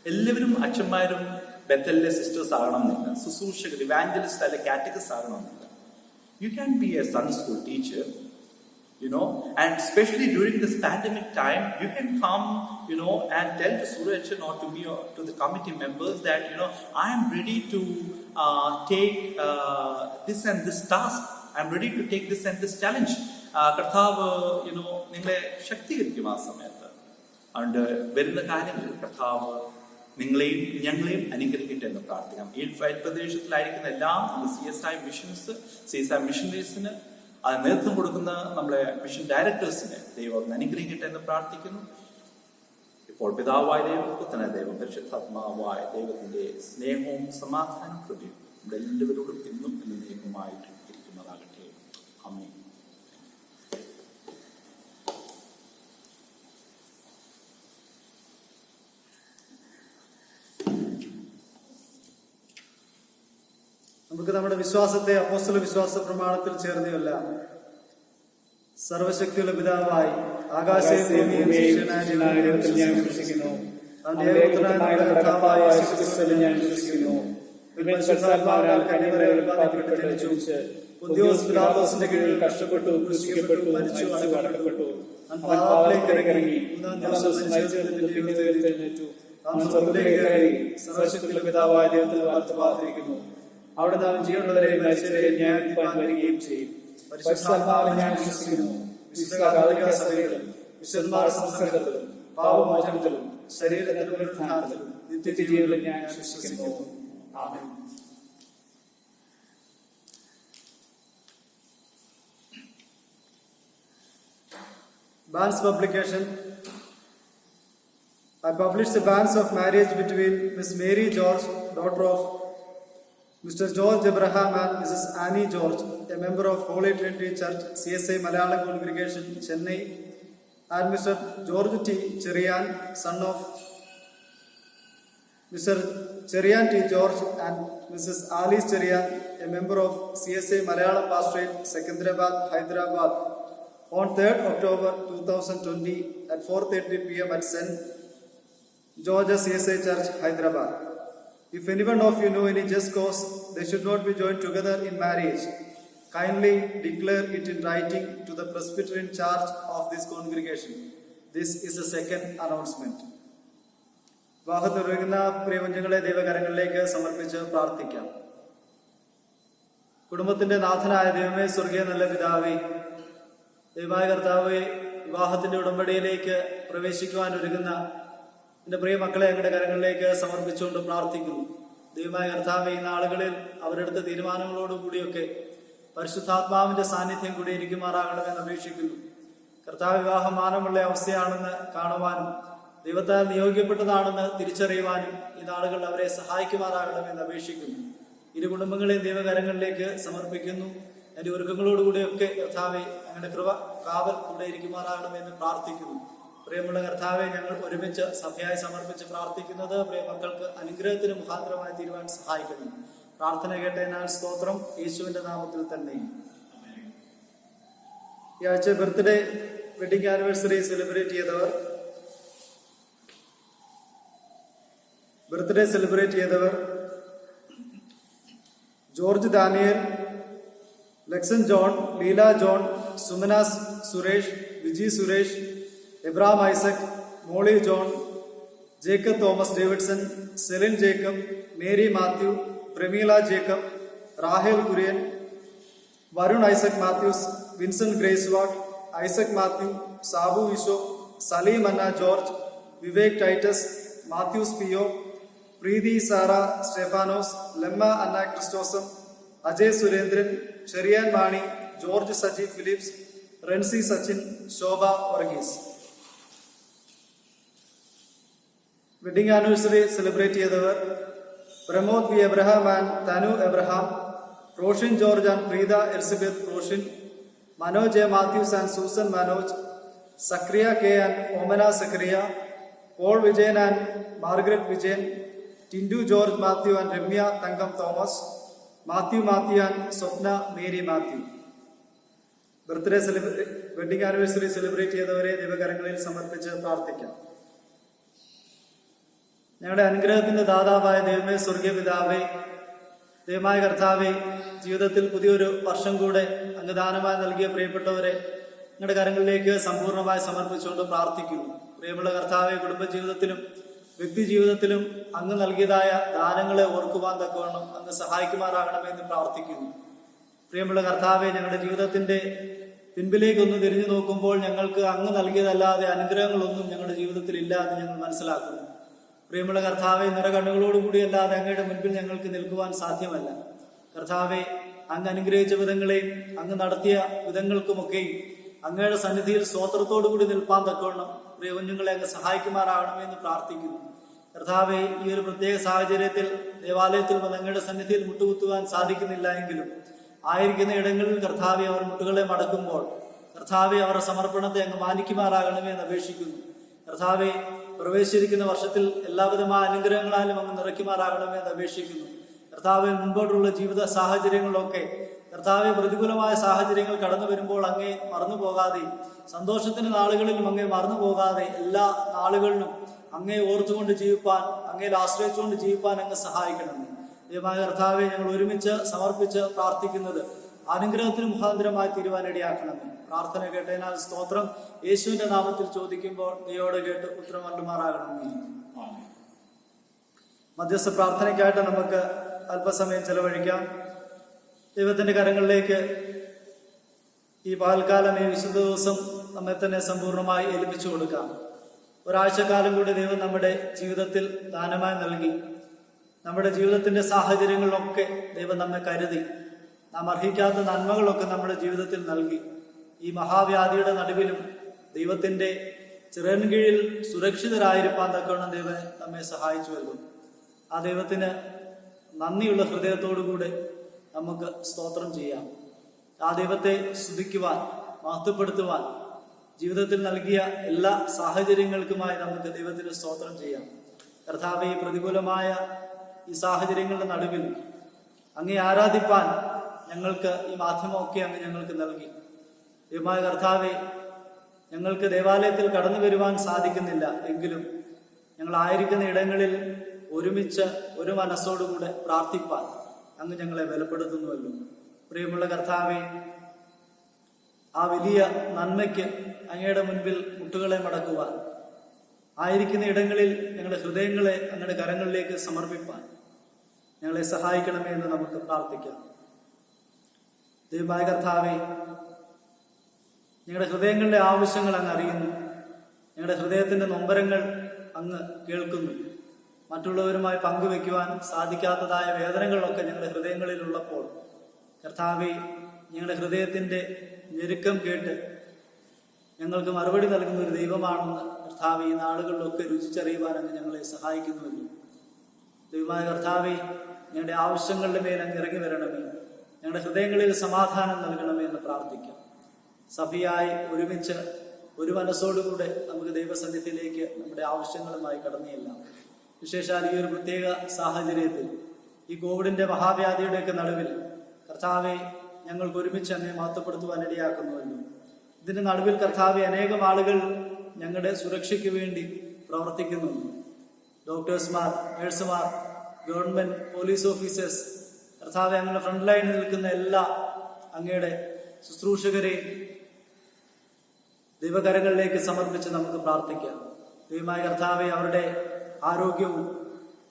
S1: എല്ലാവരും അച്ഛന്മാരും ബെത്തലിലെ സിസ്റ്റേഴ്സ് ആകണമെന്നില്ല, ശുശ്രൂഷകർ, ഇവാഞ്ചലിസ്റ്റ് അല്ലെ കാറ്റഗിസ്റ്റ് ആകണമെന്നില്ല. You can be A Sunday school teacher, and especially during this pandemic time, you can come, and tell to Suraj or to me or to the committee members that, I am ready to take this and this task. I am ready to take this and this challenge. കർത്താവ്, നിങ്ങളെ ശക്തീകരിക്കും ആ സമയത്ത്. അതുകൊണ്ട് വരുന്ന കാര്യങ്ങളിൽ കർത്താവ് നിങ്ങളെയും ഞങ്ങളെയും അനുഗ്രഹിക്കട്ടെ എന്ന് പ്രാർത്ഥിക്കാം. ഈ പ്രദേശത്തിലായിരിക്കുന്ന എല്ലാം നമ്മുടെ CSI മിഷൻസ്, CSI മിഷനറീസിന് അത് നേതൃത്വം കൊടുക്കുന്ന നമ്മളെ മിഷൻ ഡയറക്ടേഴ്സിനെ ദൈവം അനുഗ്രഹിക്കട്ടെ എന്ന് പ്രാർത്ഥിക്കുന്നു. ഇപ്പോൾ പിതാവായ ദൈവം, പുത്രനായ ദൈവം, പരിശുദ്ധാത്മാവായ ദൈവത്തിന്റെ സ്നേഹവും സമാധാനവും കൃപയും നമ്മുടെ എല്ലാവരോടും എന്നും എന്നേക്കുമായിട്ട് ഇരിക്കുന്നതാകട്ടെ. ആമേൻ.
S2: നമുക്ക് നമ്മുടെ വിശ്വാസത്തെ അപ്പോസ്തല വിശ്വാസ പ്രമാണത്തിൽ ചേർന്നുകൊല്ല. സർവശക്തിയുള്ള പിതാവായി ആകാശവും ഭൂമിയും സൃഷ്ടിച്ചവനായ ദൈവത്തിൽ ഞാൻ വിശ്വസിക്കുന്നു. അവന്റെ ഏകപുത്രനായ കർത്താവായ യേശുക്രിസ്തുവിൽ ഞാൻ വിശ്വസിക്കുന്നു. പരിശുദ്ധാത്മാവിനാൽ കന്യകയാൽ ഉത്പാദിപ്പിക്കപ്പെട്ട് ജനിച്ചു, പൊന്തിയോസ് പിലാത്തോസിന്റെ കീഴിൽ കഷ്ടപ്പെട്ടു, ക്രൂശിക്കപ്പെട്ടു, മരിച്ചു, അടക്കപ്പെട്ടു. അവൻ പാതാളത്തിലേക്ക് ഇറങ്ങി, മൂന്നാം ദിവസം മരിച്ചവരിൽ എഴുന്നേറ്റു. അവൻ സ്വർഗ്ഗത്തിലേക്ക് കയറി, സർവശക്തിയുള്ള പിതാവായ ദൈവത്തിൽ വലത്തുഭാഗത്തിരിക്കുന്നു. അവിടെ നാം ജീവനുള്ളവരെയും മരിച്ചവരെയും ന്യായവിധിപ്പാൻ വരികയും ചെയ്യും. പരിശുദ്ധാത്മാവിൽ ഞാൻ വിശ്വസിക്കുന്നു. വിശുദ്ധ കാതോലിക്ക സഭയിലും വിശുദ്ധന്മാരുടെ സംസർഗത്തിലും പാപമോചനത്തിലും ശരീരത്തിന്റെ പുനരുത്ഥാനത്തിലും നിത്യജീവനിലും ഞാൻ വിശ്വസിക്കുന്നു. ആമേൻ. Ban's publication. I published the banns of marriage between Miss Mary George, daughter of Mr. George Abraham and Mrs. Annie George, a member of Holy Trinity Church, CSI Malayalam Congregation, Chennai, and Mr. George T. Cherian, son of Mr. Cherian T. George and Mrs. Alice Cherian, a member of CSI Malayalam Pastorate, Secunderabad, Hyderabad, on 3rd October 2020 at 4:30 p.m. at St. George's CSI Church, Hyderabad. If anyone of you know any just cause they should not be joined together in marriage, kindly declare it in writing to the Presbyterian charge of this congregation. This is the second announcement. വിവാഹത്തിലൊരുങ്ങുന്ന പ്രിയവഞ്ചങ്ങളെ ദൈവകരങ്ങളിലേക്ക് സമർപ്പിച്ച് പ്രാർത്ഥിക്കാം. കുടുംബത്തിന്റെ നാഥനായ ദൈവമേ, സ്വർഗീയ നല്ല പിതാവേ, ദൈവമായ കർത്താവേ, വിവാഹത്തിന്റെ ഉടമ്പടിയിലേക്ക് പ്രവേശിക്കുവാൻ ഒരുങ്ങുന്ന എന്റെ പ്രിയ മക്കളെ ഞങ്ങളുടെ കരങ്ങളിലേക്ക് സമർപ്പിച്ചുകൊണ്ട് പ്രാർത്ഥിക്കുന്നു. ദൈവമായ കർത്താവേ, ഈ നാളുകളിൽ അവരെടുത്ത തീരുമാനങ്ങളോടുകൂടിയൊക്കെ പരിശുദ്ധാത്മാവിന്റെ സാന്നിധ്യം കൂടി ഇരിക്കുമാറാകണമെന്ന് അപേക്ഷിക്കുന്നു. കർത്താവ് വിവാഹം മാനമുള്ള അവസ്ഥയാണെന്ന് കാണുവാനും ദൈവത്താൽ നിയോഗിക്കപ്പെട്ടതാണെന്ന് തിരിച്ചറിയുവാനും ഈ നാളുകൾ അവരെ സഹായിക്കുമാറാകണമെന്ന് അപേക്ഷിക്കുന്നു. ഇരു കുടുംബങ്ങളെയും ദൈവകരങ്ങളിലേക്ക് സമർപ്പിക്കുന്നു. എന്റെ ഒരുക്കങ്ങളോടുകൂടിയൊക്കെ കർത്താവെ ഞങ്ങളുടെ കൃപ കാവൽ കൂടെ ഇരിക്കുമാറാകണമെന്ന് പ്രാർത്ഥിക്കുന്നു. പ്രിയമുള്ള കർത്താവെ, ഞങ്ങൾ ഒരുമിച്ച് സഭയായി സമർപ്പിച്ച് പ്രാർത്ഥിക്കുന്നത് പ്രിയ മക്കൾക്ക് അനുഗ്രഹത്തിന് മുഖാന്തരമായി തീരുവാൻ സഹായിക്കുന്നു. പ്രാർത്ഥന കേട്ടതിനാൽ സ്തോത്രം. യേശുവിന്റെ നാമത്തിൽ തന്നെ. ഈ ആഴ്ച ബർത്ത്ഡേ വെഡിങ് ആനിവേഴ്സറി സെലിബ്രേറ്റ് ചെയ്തവർ George Daniel, Laxon John, Leela John, Sumana Suresh, Viji Suresh, Ebram Isaac, Molly John, Jacob Thomas Davidson, Celine Jacob, Mary Mathew, Prameela Jacob, Rahel Kurian, Varun Isaac Mathews, Vincent Grace Watt, Isaac Mathew, Sabu Visho, Saleem Anna George, Vivek Titus, Mathews Pio, Preethi Sara Stephanos, Lemma Anna Chrysostom, Ajay Surendran, Cherian Mani, George Saji Philips, Rency Sachin, Shobha Varghese. Wedding anniversary celebrate ചെയ്തവർ Pramod V Abraham and Tanu Abraham, Roshin George and Preetha Elizabeth Roshin, Manoj A Mathews and Susan Manoj, Zacharia K and Omana Zacharia, Paul Vijayan and Margaret Vijayan, Tindu George Mathew and Ramya Thankam Thomas, Mathew and Swapna Mary Mathew. Wedding anniversary celebrate ചെയ്തവരെ ദൈവകരങ്ങളിൽ സമർപ്പിച്ച് പ്രാർത്ഥിക്കാം. ഞങ്ങളുടെ അനുഗ്രഹത്തിന്റെ ദാതാവായ ദൈവമേ, സ്വർഗീയ പിതാവേ, ദൈവമായ കർത്താവേ, ജീവിതത്തിൽ പുതിയൊരു വർഷം കൂടെ അങ്ങ് ദാനമായി നൽകിയ പ്രിയപ്പെട്ടവരെ ഞങ്ങളുടെ കരങ്ങളിലേക്ക് സമ്പൂർണ്ണമായി സമർപ്പിച്ചുകൊണ്ട് പ്രാർത്ഥിക്കുന്നു. പ്രിയമുള്ള കർത്താവെ, കുടുംബജീവിതത്തിലും വ്യക്തി ജീവിതത്തിലും അങ്ങ് നൽകിയതായ ദാനങ്ങളെ ഓർക്കുവാൻ തക്കവണ്ണം അങ്ങ് സഹായിക്കുമാറാകണമെന്ന് പ്രാർത്ഥിക്കുന്നു. പ്രിയമുള്ള കർത്താവെ, ഞങ്ങളുടെ ജീവിതത്തിന്റെ പിൻപിലേക്കൊന്ന് തിരിഞ്ഞു നോക്കുമ്പോൾ ഞങ്ങൾക്ക് അങ്ങ് നൽകിയതല്ലാതെ അനുഗ്രഹങ്ങളൊന്നും ഞങ്ങളുടെ ജീവിതത്തിൽ ഇല്ല എന്ന് ഞങ്ങൾ മനസ്സിലാക്കുന്നു. പ്രിയമുള്ള കർത്താവെ, നിറകണ്ണുകളോടുകൂടി അല്ലാതെ അങ്ങയുടെ മുൻപിൽ ഞങ്ങൾക്ക് നിൽക്കുവാൻ സാധ്യമല്ല. കർത്താവെ, അങ്ങ് അനുഗ്രഹിച്ച വിധങ്ങളെയും അങ്ങ് നടത്തിയ വിധങ്ങൾക്കുമൊക്കെയും അങ്ങയുടെ സന്നിധിയിൽ സ്തോത്രത്തോടുകൂടി നിൽപ്പാൻ തക്കവണ്ണം പ്രിയ കുഞ്ഞുങ്ങളെ അങ്ങ് സഹായിക്കുമാറാകണമെന്ന് പ്രാർത്ഥിക്കുന്നു. കർത്താവെ, ഈ ഒരു പ്രത്യേക സാഹചര്യത്തിൽ ദേവാലയത്തിൽ വന്ന് അങ്ങയുടെ സന്നിധിയിൽ മുട്ടുകുത്തുവാൻ സാധിക്കുന്നില്ല എങ്കിലും ആയിരിക്കുന്ന ഇടങ്ങളിൽ കർത്താവെ അവർ മുട്ടുകളെ മടക്കുമ്പോൾ കർത്താവെ അവരുടെ സമർപ്പണത്തെ അങ്ങ് മാനിക്കുമാറാകണമേ എന്ന് അപേക്ഷിക്കുന്നു. കർത്താവെ, പ്രവേശിച്ചിരിക്കുന്ന വർഷത്തിൽ എല്ലാവിധമായ അനുഗ്രഹങ്ങളാലും അങ്ങ് നിറയ്ക്കുമാറാകണമേ എന്ന് അപേക്ഷിക്കുന്നു. കർത്താവെ, മുൻപോട്ടുള്ള ജീവിത സാഹചര്യങ്ങളിലൊക്കെ കർത്താവെ പ്രതികൂലമായ സാഹചര്യങ്ങൾ കടന്നു വരുമ്പോൾ അങ്ങേ മറന്നു പോകാതെ, സന്തോഷത്തിന്റെ നാളുകളിലും അങ്ങേ മറന്നു പോകാതെ എല്ലാ നാളുകളിലും അങ്ങേ ഓർത്തുകൊണ്ട് ജീവിപ്പാൻ, അങ്ങയിൽ ആശ്രയിച്ചുകൊണ്ട് ജീവിപ്പാൻ അങ്ങ് സഹായിക്കണമേ. ദൈവമായ കർത്താവെ, ഞങ്ങൾ ഒരുമിച്ച് സമർപ്പിച്ച് പ്രാർത്ഥിക്കുന്നത് അനുഗ്രഹത്തിന് മുഖാന്തരമായി തീരുവാനിടയാക്കണമേ. പ്രാർത്ഥന കേട്ടതിനാൽ സ്തോത്രം. യേശുവിന്റെ നാമത്തിൽ ചോദിക്കുമ്പോൾ നീയോട് കേട്ട് ഉത്തരം അരുളുമാറാകണമേ. മധ്യസ്ഥ പ്രാർത്ഥനയ്ക്കായിട്ട് നമുക്ക് അല്പസമയം ചെലവഴിക്കാം. ദൈവത്തിന്റെ കരങ്ങളിലേക്ക് ഈ പകൽക്കാലം, ഈ വിശുദ്ധ ദിവസം നമ്മെ തന്നെ സമ്പൂർണ്ണമായി ഏൽപ്പിച്ചു കൊടുക്കാം. ഒരാഴ്ചക്കാലം കൂടി ദൈവം നമ്മുടെ ജീവിതത്തിൽ ദാനമായി നൽകി. നമ്മുടെ ജീവിതത്തിന്റെ സാഹചര്യങ്ങളിലൊക്കെ ദൈവം നമ്മെ കരുതി. നാം അർഹിക്കാത്ത നന്മകളൊക്കെ നമ്മുടെ ജീവിതത്തിൽ നൽകി. ഈ മഹാവ്യാധിയുടെ നടുവിലും ദൈവത്തിന്റെ ചിറകിൻ കീഴിൽ സുരക്ഷിതരായിരിക്കാൻ തക്കവണ്ണം ദൈവം നമ്മെ സഹായിച്ചുവല്ലോ. ആ ദൈവത്തിന് നന്ദിയുള്ള ഹൃദയത്തോടുകൂടെ നമുക്ക് സ്തോത്രം ചെയ്യാം. ആ ദൈവത്തെ സ്തുതിക്കുവാൻ, മഹത്വപ്പെടുത്തുവാൻ ജീവിതത്തിൽ നൽകിയ എല്ലാ സാഹചര്യങ്ങൾക്കുമായി നമുക്ക് ദൈവത്തിന് സ്തോത്രം ചെയ്യാം. കർത്താവെ, ഈ പ്രതികൂലമായ ഈ സാഹചര്യങ്ങളുടെ നടുവിൽ അങ്ങേ ആരാധിപ്പാൻ ഞങ്ങൾക്ക് ഈ മാധ്യമമൊക്കെ അങ്ങ് ഞങ്ങൾക്ക് നൽകി. ദൈവമായ കർത്താവെ, ഞങ്ങൾക്ക് ദേവാലയത്തിൽ കടന്നു വരുവാൻ സാധിക്കുന്നില്ല എങ്കിലും ഞങ്ങളായിരിക്കുന്ന ഇടങ്ങളിൽ ഒരുമിച്ച് ഒരു മനസ്സോടുകൂടെ പ്രാർത്ഥിപ്പാൻ അങ്ങ് ഞങ്ങളെ ബലപ്പെടുത്തുന്നുവല്ലോ. പ്രിയമുള്ള കർത്താവെ, ആ വലിയ നന്മയ്ക്ക് അങ്ങയുടെ മുൻപിൽ മുട്ടുകളെ മടക്കുവാൻ, ആയിരിക്കുന്ന ഇടങ്ങളിൽ ഞങ്ങളുടെ ഹൃദയങ്ങളെ അങ്ങയുടെ കരങ്ങളിലേക്ക് സമർപ്പിപ്പാൻ ഞങ്ങളെ സഹായിക്കണമേ എന്ന് നമുക്ക് പ്രാർത്ഥിക്കാം. ദൈവമായ കർത്താവെ, ഞങ്ങളുടെ ഹൃദയങ്ങളുടെ ആവശ്യങ്ങൾ അങ്ങ് അറിയുന്നു. ഞങ്ങളുടെ ഹൃദയത്തിന്റെ നൊമ്പരങ്ങൾ അങ്ങ് കേൾക്കുന്നു. മറ്റുള്ളവരുമായി പങ്കുവെക്കുവാൻ സാധിക്കാത്തതായ വേദനകളൊക്കെ ഞങ്ങളുടെ ഹൃദയങ്ങളിൽ ഉള്ളപ്പോൾ കർത്താവെ, ഞങ്ങളുടെ ഹൃദയത്തിന്റെ ഞെരുക്കം കേട്ട് ഞങ്ങൾക്ക് മറുപടി നൽകുന്ന ഒരു ദൈവമാണെന്ന് കർത്താവെ ഈ നാളുകളിലൊക്കെ രുചിച്ചറിയുവാൻ അങ്ങ് ഞങ്ങളെ സഹായിക്കുന്നുവല്ലോ. ദൈവമായ കർത്താവെ, ഞങ്ങളുടെ ആവശ്യങ്ങളുടെ മേൽ അങ്ങ് ഇറങ്ങി വരണമേ. ഞങ്ങളുടെ ഹൃദയങ്ങളിൽ സമാധാനം നൽകണമേ എന്ന് പ്രാർത്ഥിക്കാം. സഭയായി ഒരുമിച്ച് ഒരു മനസ്സോടുകൂടെ നമുക്ക് ദൈവസന്നിധിയിലേക്ക് നമ്മുടെ ആവശ്യങ്ങളുമായി കടന്നില്ല. വിശേഷാൽ ഈ ഒരു പ്രത്യേക സാഹചര്യത്തിൽ, ഈ കോവിഡിന്റെ മഹാവ്യാധിയുടെയൊക്കെ നടുവിൽ കർത്താവെ ഞങ്ങൾക്ക് ഒരുമിച്ച് അങ്ങേ മഹത്വപ്പെടുത്തുവാൻ ഇടയാക്കുന്നുവല്ലോ. ഇതിന്റെ നടുവിൽ കർത്താവെ അനേകം ആളുകൾ ഞങ്ങളുടെ സുരക്ഷയ്ക്ക് വേണ്ടി പ്രവർത്തിക്കുന്നു. ഡോക്ടേഴ്സ്മാർ, നഴ്സുമാർ, ഗവൺമെന്റ്, പോലീസ് ഓഫീസേഴ്സ്, കർത്താവെ അങ്ങയുടെ ഫ്രണ്ട് ലൈനിൽ നിൽക്കുന്ന എല്ലാ അങ്ങയുടെ ശുശ്രൂഷകരെയും ദൈവകരങ്ങളിലേക്ക് സമർപ്പിച്ച് നമുക്ക് പ്രാർത്ഥിക്കാം. ദൈവമായ കർത്താവെ അവരുടെ ആരോഗ്യവും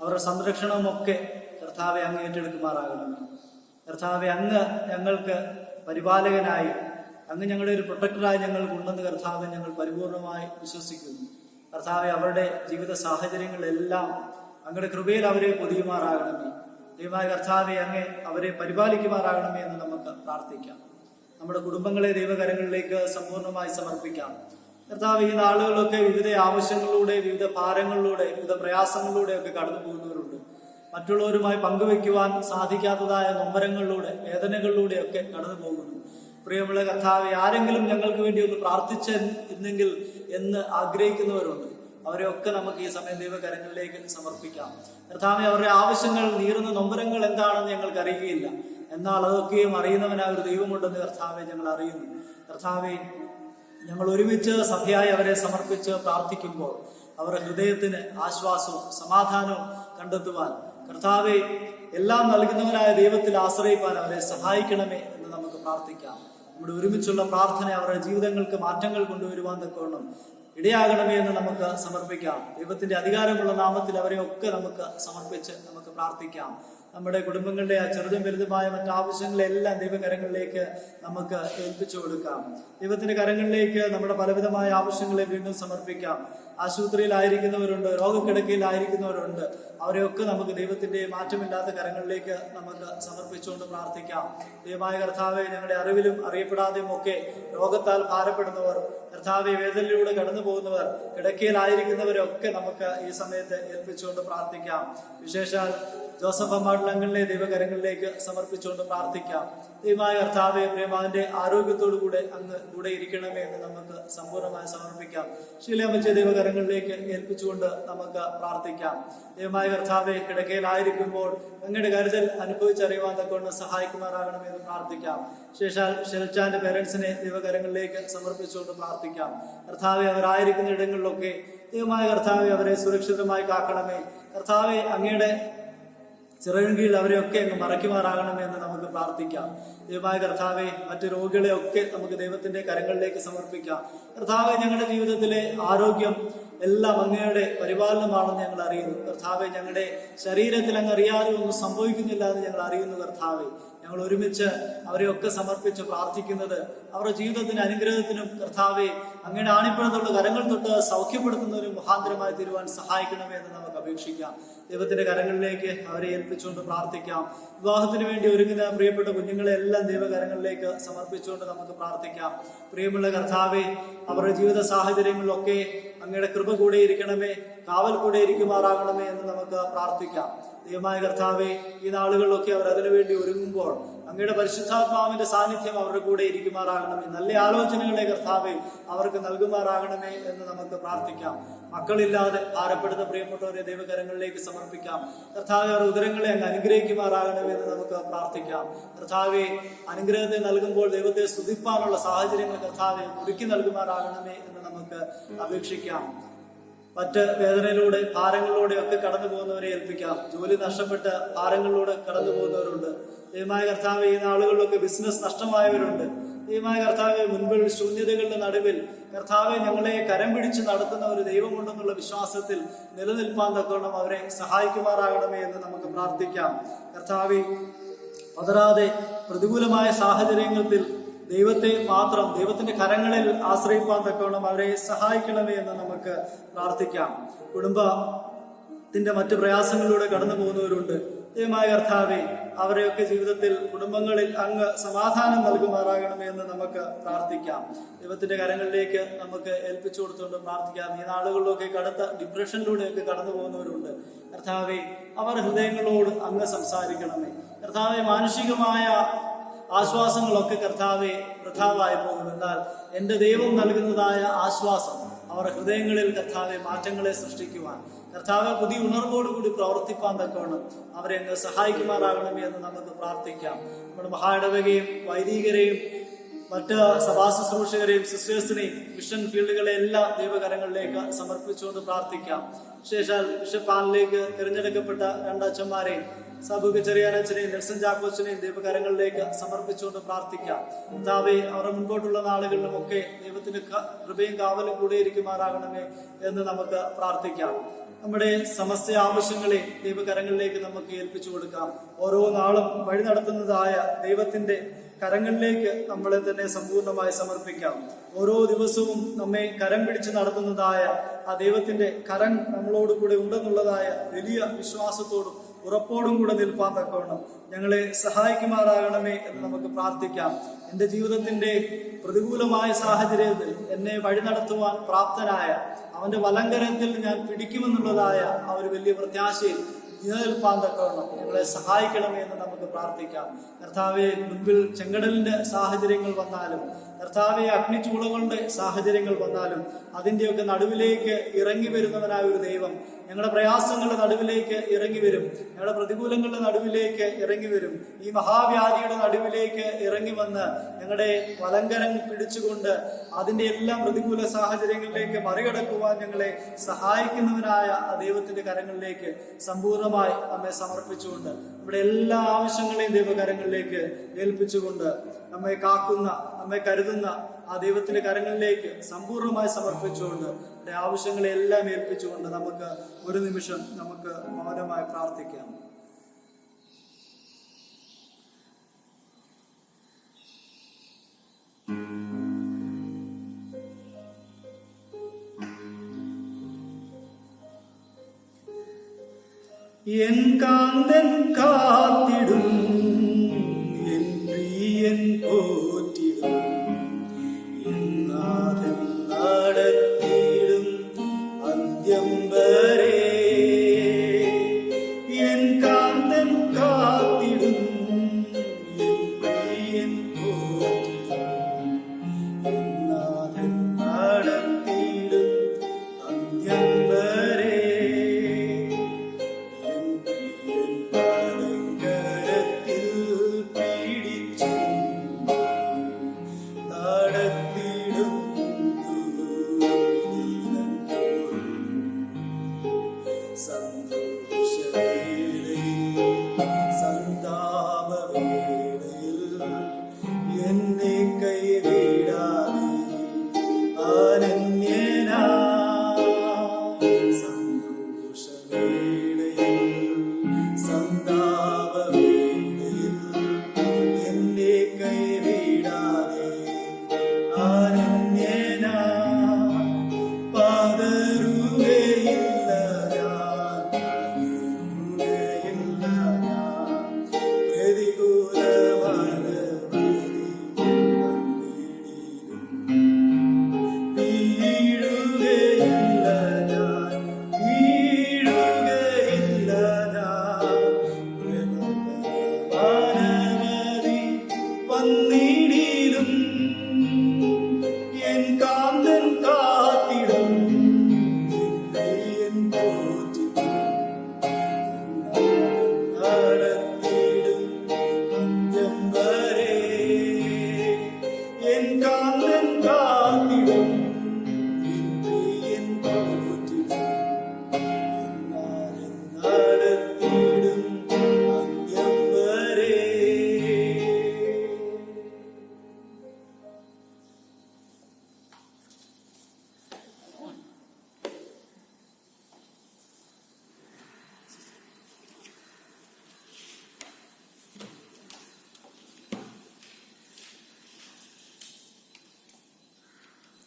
S2: അവരുടെ സംരക്ഷണവും ഒക്കെ കർത്താവെ അങ്ങ് ഏറ്റെടുക്കുമാറാകണമേ. കർത്താവെ അങ്ങ് ഞങ്ങൾക്ക് പരിപാലകനായി, അങ്ങ് ഞങ്ങളുടെ ഒരു പ്രൊട്ടക്ടറായി ഞങ്ങൾക്കുണ്ടെന്ന് കർത്താവെ ഞങ്ങൾ പരിപൂർണമായി വിശ്വസിക്കുന്നു. കർത്താവെ അവരുടെ ജീവിത സാഹചര്യങ്ങളിലെല്ലാം അങ്ങയുടെ കൃപയിൽ അവരെ പൊതിയുമാറാകണമേ. ദൈവമായ കർത്താവെ അങ്ങ് അവരെ പരിപാലിക്കുമാറാകണമേ എന്ന് നമുക്ക് പ്രാർത്ഥിക്കാം. നമ്മുടെ കുടുംബങ്ങളെ ദൈവകരങ്ങളിലേക്ക് സമ്പൂർണ്ണമായി സമർപ്പിക്കാം. കർത്താവ്, ഈ നാളുകളിലൊക്കെ വിവിധ ആവശ്യങ്ങളിലൂടെ, വിവിധ ഭാരങ്ങളിലൂടെ, വിവിധ പ്രയാസങ്ങളിലൂടെ ഒക്കെ കടന്നു പോകുന്നവരുണ്ട്. മറ്റുള്ളവരുമായി പങ്കുവെക്കുവാൻ സാധിക്കാത്തതായ നൊമ്പരങ്ങളിലൂടെ, വേദനകളിലൂടെ ഒക്കെ കടന്നു പോകുന്നു. പ്രിയമുള്ള കർത്താവെ, ആരെങ്കിലും ഞങ്ങൾക്ക് വേണ്ടി ഒന്ന് പ്രാർത്ഥിച്ചിരുന്നെങ്കിൽ എന്ന് ആഗ്രഹിക്കുന്നവരുണ്ട്. അവരെയൊക്കെ നമുക്ക് ഈ സമയം ദൈവകരങ്ങളിലേക്ക് സമർപ്പിക്കാം. കർത്താവെ, അവരുടെ ആവശ്യങ്ങൾ, നീറുന്ന നൊമ്പരങ്ങൾ എന്താണെന്ന് ഞങ്ങൾക്ക് അറിയുകയില്ല. എന്നാൽ അതൊക്കെയും അറിയുന്നവനായ ഒരു ദൈവമുണ്ടെന്ന് കർത്താവെ ഞങ്ങൾ അറിയുന്നു. കർത്താവെ, ഞങ്ങൾ ഒരുമിച്ച് സഭയായി അവരെ സമർപ്പിച്ച് പ്രാർത്ഥിക്കുമ്പോൾ അവരുടെ ഹൃദയത്തിന് ആശ്വാസവും സമാധാനവും കണ്ടെത്തുവാൻ, കർത്താവെ, എല്ലാം നൽകുന്നവനായ ദൈവത്തിൽ ആശ്രയിപ്പാൻ അവരെ സഹായിക്കണമേ എന്ന് നമുക്ക് പ്രാർത്ഥിക്കാം. നമ്മുടെ ഒരുമിച്ചുള്ള പ്രാർത്ഥന അവരുടെ ജീവിതങ്ങൾക്ക് മാറ്റങ്ങൾ കൊണ്ടുവരുവാൻ തക്കവണ്ണം ഇടയാകണമേ എന്ന് നമുക്ക് സമർപ്പിക്കാം. ദൈവത്തിന്റെ അധികാരമുള്ള നാമത്തിൽ അവരെയൊക്കെ നമുക്ക് സമർപ്പിച്ച് നമുക്ക് പ്രാർത്ഥിക്കാം. നമ്മുടെ കുടുംബങ്ങളുടെ ആ ചെറുതും വലുതുമായ മറ്റാവശ്യങ്ങളെല്ലാം ദൈവകരങ്ങളിലേക്ക് നമുക്ക് ഏൽപ്പിച്ചു കൊടുക്കാം. ദൈവത്തിന്റെ കരങ്ങളിലേക്ക് നമ്മുടെ പലവിധമായ ആവശ്യങ്ങളെ വീണ്ടും സമർപ്പിക്കാം. ആശുപത്രിയിലായിരിക്കുന്നവരുണ്ട്, രോഗക്കിടക്കയിലായിരിക്കുന്നവരുണ്ട്. അവരെയൊക്കെ നമുക്ക് ദൈവത്തിന്റെ മാറ്റമില്ലാത്ത കരങ്ങളിലേക്ക് നമുക്ക് സമർപ്പിച്ചുകൊണ്ട് പ്രാർത്ഥിക്കാം. ദൈവമായ കർത്താവെ, ഞങ്ങളുടെ അറിവിലും അറിയപ്പെടാതെയും ഒക്കെ രോഗത്താൽ ഭാരപ്പെടുന്നവർ, കർത്താവെ, വേദനയിലൂടെ കടന്നു പോകുന്നവർ, കിടക്കയിലായിരിക്കുന്നവരൊക്കെ നമുക്ക് ഈ സമയത്ത് ഏൽപ്പിച്ചുകൊണ്ട് പ്രാർത്ഥിക്കാം. വിശേഷാൽ ജോസഫ് അമ്മാട്ടിലങ്ങളിലെ ദൈവകരങ്ങളിലേക്ക് സമർപ്പിച്ചുകൊണ്ട് പ്രാർത്ഥിക്കാം. ദൈവമായ കർത്താവെ, പ്രിയമാന്റെ ആരോഗ്യത്തോടുകൂടെ അങ്ങ് കൂടെ ഇരിക്കണമേ എന്ന് നമുക്ക് സമ്പൂർണ്ണമായി സമർപ്പിക്കാം. ശീലമച്ച ദൈവകരങ്ങളിലേക്ക് ഏൽപ്പിച്ചുകൊണ്ട് നമുക്ക് പ്രാർത്ഥിക്കാം. ദൈവമായ കർത്താവെ, കിടക്കയിലായിരിക്കുമ്പോൾ അങ്ങയുടെ കരുതൽ അനുഭവിച്ചറിയുവാൻ തക്കൊണ്ട് സഹായിക്കുമാറാകണമെന്ന് പ്രാർത്ഥിക്കാം. ശേഷാൽ ഷെൽച്ചാന്റെ പേരൻസിനെ ദൈവകരങ്ങളിലേക്ക് സമർപ്പിച്ചുകൊണ്ട് പ്രാർത്ഥിക്കാം. കർത്താവെ, അവരായിരിക്കുന്ന ഇടങ്ങളിലൊക്കെ ദൈവമായ കർത്താവെ അവരെ സുരക്ഷിതമായി കാക്കണമേ. കർത്താവെ, അങ്ങയുടെ ചിറകിൻ കീഴിൽ അവരെയൊക്കെ അങ്ങ് മറയ്ക്കുമാറാകണമേ എന്ന് നമുക്ക് പ്രാർത്ഥിക്കാം. ദൈവമായ കർത്താവെ, മറ്റു രോഗികളെയൊക്കെ നമുക്ക് ദൈവത്തിന്റെ കരങ്ങളിലേക്ക് സമർപ്പിക്കാം. കർത്താവെ, ഞങ്ങളുടെ ജീവിതത്തിലെ ആരോഗ്യം എല്ലാം അങ്ങയുടെ പരിപാലനമാണെന്ന് ഞങ്ങൾ അറിയുന്നു. കർത്താവെ, ഞങ്ങളുടെ ശരീരത്തിൽ അങ്ങ് അറിയാതെ ഒന്നും സംഭവിക്കുന്നില്ല എന്ന് ഞങ്ങൾ അറിയുന്നു. കർത്താവെ, ഞങ്ങൾ ഒരുമിച്ച് അവരെയൊക്കെ സമർപ്പിച്ച് പ്രാർത്ഥിക്കുന്നത് അവരുടെ ജീവിതത്തിന് അനുഗ്രഹത്തിനും, കർത്താവെ, അങ്ങയുടെ ആണിപ്പുറത്തുള്ള കരങ്ങൾ തൊട്ട് സൗഖ്യപ്പെടുത്തുന്നവരും മുഖാന്തരമായി തീരുവാൻ സഹായിക്കണമേ എന്ന് നമുക്ക് അപേക്ഷിക്കാം. ദൈവത്തിന്റെ കരങ്ങളിലേക്ക് അവരെ ഏൽപ്പിച്ചുകൊണ്ട് പ്രാർത്ഥിക്കാം. വിവാഹത്തിന് വേണ്ടി ഒരുങ്ങുന്ന പ്രിയപ്പെട്ട കുഞ്ഞുങ്ങളെ എല്ലാം ദൈവകരങ്ങളിലേക്ക് സമർപ്പിച്ചുകൊണ്ട് നമുക്ക് പ്രാർത്ഥിക്കാം. പ്രിയമുള്ള കർത്താവെ, അവരുടെ ജീവിത സാഹചര്യങ്ങളിലൊക്കെ അങ്ങയുടെ കൃപ കൂടെ ഇരിക്കണമേ, കാവൽ കൂടെ ഇരിക്കുമാറാകണമേ എന്ന് നമുക്ക് പ്രാർത്ഥിക്കാം. ദൈവമായ കർത്താവെ, ഈ നാളുകളിലൊക്കെ അവർ അതിനുവേണ്ടി ഒരുങ്ങുമ്പോൾ അങ്ങയുടെ പരിശുദ്ധാത്മാവിന്റെ സാന്നിധ്യം അവരുടെ കൂടെ ഇരിക്കുമാറാകണമേ. നല്ല ആലോചനകളെ കർത്താവെ അവർക്ക് നൽകുമാറാകണമേ എന്ന് നമുക്ക് പ്രാർത്ഥിക്കാം. മക്കളില്ലാതെ ഭാരപ്പെടുന്ന പ്രിയപ്പെട്ടവരെ ദൈവകരങ്ങളിലേക്ക് സമർപ്പിക്കാം. കർത്താവെ, അവരുടെ ഉദരങ്ങളെ അങ്ങ് അനുഗ്രഹിക്കുമാറാകണമേ എന്ന് നമുക്ക് പ്രാർത്ഥിക്കാം. കർത്താവെ, അനുഗ്രഹത്തെ നൽകുമ്പോൾ ദൈവത്തെ സ്തുതിപ്പാനുള്ള സാഹചര്യങ്ങൾ കർത്താവെ ഒരുക്കി നൽകുമാറാകണമേ എന്ന് നമുക്ക് അപേക്ഷിക്കാം. മറ്റ് വേദനയിലൂടെ, ഭാരങ്ങളിലൂടെ ഒക്കെ കടന്നു പോകുന്നവരെ ഏൽപ്പിക്കാം. ജോലി നഷ്ടപ്പെട്ട് ഭാരങ്ങളിലൂടെ കടന്നു പോകുന്നവരുണ്ട്. ദൈവമായ കർത്താവെ, ഈ നാളുകളിലൊക്കെ ബിസിനസ് നഷ്ടമായവരുണ്ട്. ദൈവമായ കർത്താവെ, മുൻപിൽ ശൂന്യതകളുടെ നടുവിൽ കർത്താവെ ഞങ്ങളെ കരം പിടിച്ച് നടത്തുന്ന ഒരു ദൈവമുണ്ടെന്നുള്ള വിശ്വാസത്തിൽ നിലനിൽപ്പാൻ തക്കവണ്ണം അവരെ സഹായിക്കുമാറാകണമേ എന്ന് നമുക്ക് പ്രാർത്ഥിക്കാം. കർത്താവെ, പതറാതെ പ്രതികൂലമായ സാഹചര്യങ്ങളിൽ ദൈവത്തെ മാത്രം, ദൈവത്തിന്റെ കരങ്ങളിൽ ആശ്രയിപ്പാൻ തക്കവണ്ണം അവരെ സഹായിക്കണമേ എന്ന് നമുക്ക് പ്രാർത്ഥിക്കാം. കുടുംബത്തിന്റെ മറ്റ് പ്രയാസങ്ങളിലൂടെ കടന്നു പോകുന്നവരുണ്ട്. ദൈവമായ കർത്താവെ, അവരെയൊക്കെ ജീവിതത്തിൽ, കുടുംബങ്ങളിൽ അങ്ങ് സമാധാനം നൽകുമാറാകണമേ എന്ന് നമുക്ക് പ്രാർത്ഥിക്കാം. ദൈവത്തിന്റെ കരങ്ങളിലേക്ക് നമുക്ക് ഏൽപ്പിച്ചു കൊടുത്തുകൊണ്ട് പ്രാർത്ഥിക്കാം. ഈ നാളുകളിലൊക്കെ കടുത്ത ഡിപ്രഷനിലൂടെയൊക്കെ കടന്നു പോകുന്നവരുണ്ട്. കർത്താവെ, അവർ ഹൃദയങ്ങളോട് അങ്ങ് സംസാരിക്കണമേ. കർത്താവെ, മാനുഷികമായ ആശ്വാസങ്ങളൊക്കെ കർത്താവെ വൃഥാവായി പോകും. എന്നാൽ എൻ്റെ ദൈവം നൽകുന്നതായ ആശ്വാസം അവരുടെ ഹൃദയങ്ങളിൽ കർത്താവെ മാറ്റങ്ങളെ സൃഷ്ടിക്കുവാൻ, കർത്താവെ പുതിയ ഉണർവോടുകൂടി പ്രവർത്തിപ്പാൻ തക്കവണ്ണം അവരെ അങ്ങ് സഹായിക്കുമാറാകണമേ എന്ന് നമുക്ക് പ്രാർത്ഥിക്കാം. നമ്മുടെ മഹായിടവകയും വൈദികരെയും മറ്റ് സഭാ ശുശ്രൂഷകരെയും സിസ്റ്റേഴ്സിനെയും മിഷൻ ഫീൽഡുകളെ എല്ലാ ദൈവകരങ്ങളിലേക്ക് സമർപ്പിച്ചുകൊണ്ട് പ്രാർത്ഥിക്കാം. വിശേഷാൽ ബിഷപ്പ് പാനലിലേക്ക് തിരഞ്ഞെടുക്കപ്പെട്ട രണ്ടച്ഛന്മാരെയും സബുക്ക് ചെറിയാനച്ഛനെയും നെൽസൺ ചാക്കോച്ചനെയും ദൈവകരങ്ങളിലേക്ക് സമർപ്പിച്ചുകൊണ്ട് പ്രാർത്ഥിക്കാം. കർത്താവേ, അവരുടെ മുൻപോട്ടുള്ള നാളുകളിലുമൊക്കെ ദൈവത്തിന്റെ കൃപയും കാവലും കൂടെ ഇരിക്കുമാറാകണമേ എന്ന് നമുക്ക് പ്രാർത്ഥിക്കാം. നമ്മുടെ സമസ്ത ആവശ്യങ്ങളെ ദൈവകരങ്ങളിലേക്ക് നമുക്ക് ഏൽപ്പിച്ചു കൊടുക്കാം. ഓരോ നാളും വഴി നടത്തുന്നതായ ദൈവത്തിന്റെ കരങ്ങളിലേക്ക് നമ്മളെ തന്നെ സമ്പൂർണ്ണമായി സമർപ്പിക്കാം. ഓരോ ദിവസവും നമ്മെ കരം പിടിച്ച് നടത്തുന്നതായ ആ ദൈവത്തിന്റെ കരം നമ്മളോടുകൂടെ ഉണ്ടെന്നുള്ളതായ വലിയ വിശ്വാസത്തോടും ഉറപ്പോടും കൂടെ നിൽപ്പാൻ തക്കവണ്ണം ഞങ്ങളെ സഹായിക്കുമാറാകണമേ എന്ന് നമുക്ക് പ്രാർത്ഥിക്കാം. എൻ്റെ ജീവിതത്തിന്റെ പ്രതികൂലമായ സാഹചര്യത്തിൽ എന്നെ വഴി നടത്തുവാൻ പ്രാപ്തനായ അവന്റെ വലങ്കരത്തിൽ ഞാൻ പിടിക്കുമെന്നുള്ളതായ ആ ഒരു വലിയ പ്രത്യാശയിൽ നിലനിൽപ്പാൻ തക്കവണ്ണം ഞങ്ങളെ സഹായിക്കണമേ എന്ന് നമുക്ക് പ്രാർത്ഥിക്കാം. കർത്താവെ, മുൻപിൽ ചെങ്കടലിന്റെ സാഹചര്യങ്ങൾ വന്നാലും, കർത്താവെ അഗ്നിച്ചൂളകളുടെ സാഹചര്യങ്ങൾ വന്നാലും അതിന്റെയൊക്കെ നടുവിലേക്ക് ഇറങ്ങി വരുന്നവനായ ഒരു ദൈവം ഞങ്ങളുടെ പ്രയാസങ്ങളുടെ നടുവിലേക്ക് ഇറങ്ങി വരും. ഞങ്ങളുടെ പ്രതികൂലങ്ങളുടെ നടുവിലേക്ക് ഇറങ്ങി വരും. ഈ മഹാവ്യാധിയുടെ നടുവിലേക്ക് ഇറങ്ങി വന്ന് ഞങ്ങളുടെ വലങ്കരം പിടിച്ചുകൊണ്ട് അതിന്റെ എല്ലാം പ്രതികൂല സാഹചര്യങ്ങളിലേക്ക് മറികടക്കുവാൻ ഞങ്ങളെ സഹായിക്കുന്നവനായ ആ ദൈവത്തിന്റെ കരങ്ങളിലേക്ക് സമ്പൂർണ്ണമായി നമ്മെ സമർപ്പിച്ചുകൊണ്ട് നമ്മുടെ എല്ലാ ആവശ്യങ്ങളെയും ദൈവകരങ്ങളിലേക്ക് ഏൽപ്പിച്ചുകൊണ്ട് നമ്മെ കാക്കുന്ന, നമ്മെ കരുതുന്ന ആ ദൈവത്തിന്റെ കരങ്ങളിലേക്ക് സമ്പൂർണ്ണമായി സമർപ്പിച്ചുകൊണ്ട് നമ്മുടെ ആവശ്യങ്ങളെ എല്ലാം ഏൽപ്പിച്ചുകൊണ്ട് നമുക്ക് ഒരു നിമിഷം നമുക്ക് മൗനമായി പ്രാർത്ഥിക്കാം. എൻ കാന്തൻ കാത്തിടും, എൻ പ്രിയൻ പോറ്റിടും, എന്നാഥൻ നടത്തിയിടും അന്ത്യം വരെ. എൻ കാന്തൻ കാത്തിടും, എൻ പ്രിയൻ പോറ്റിടും, എന്നാഥൻ നടത്തിയിടും അന്ത്യം വരെ.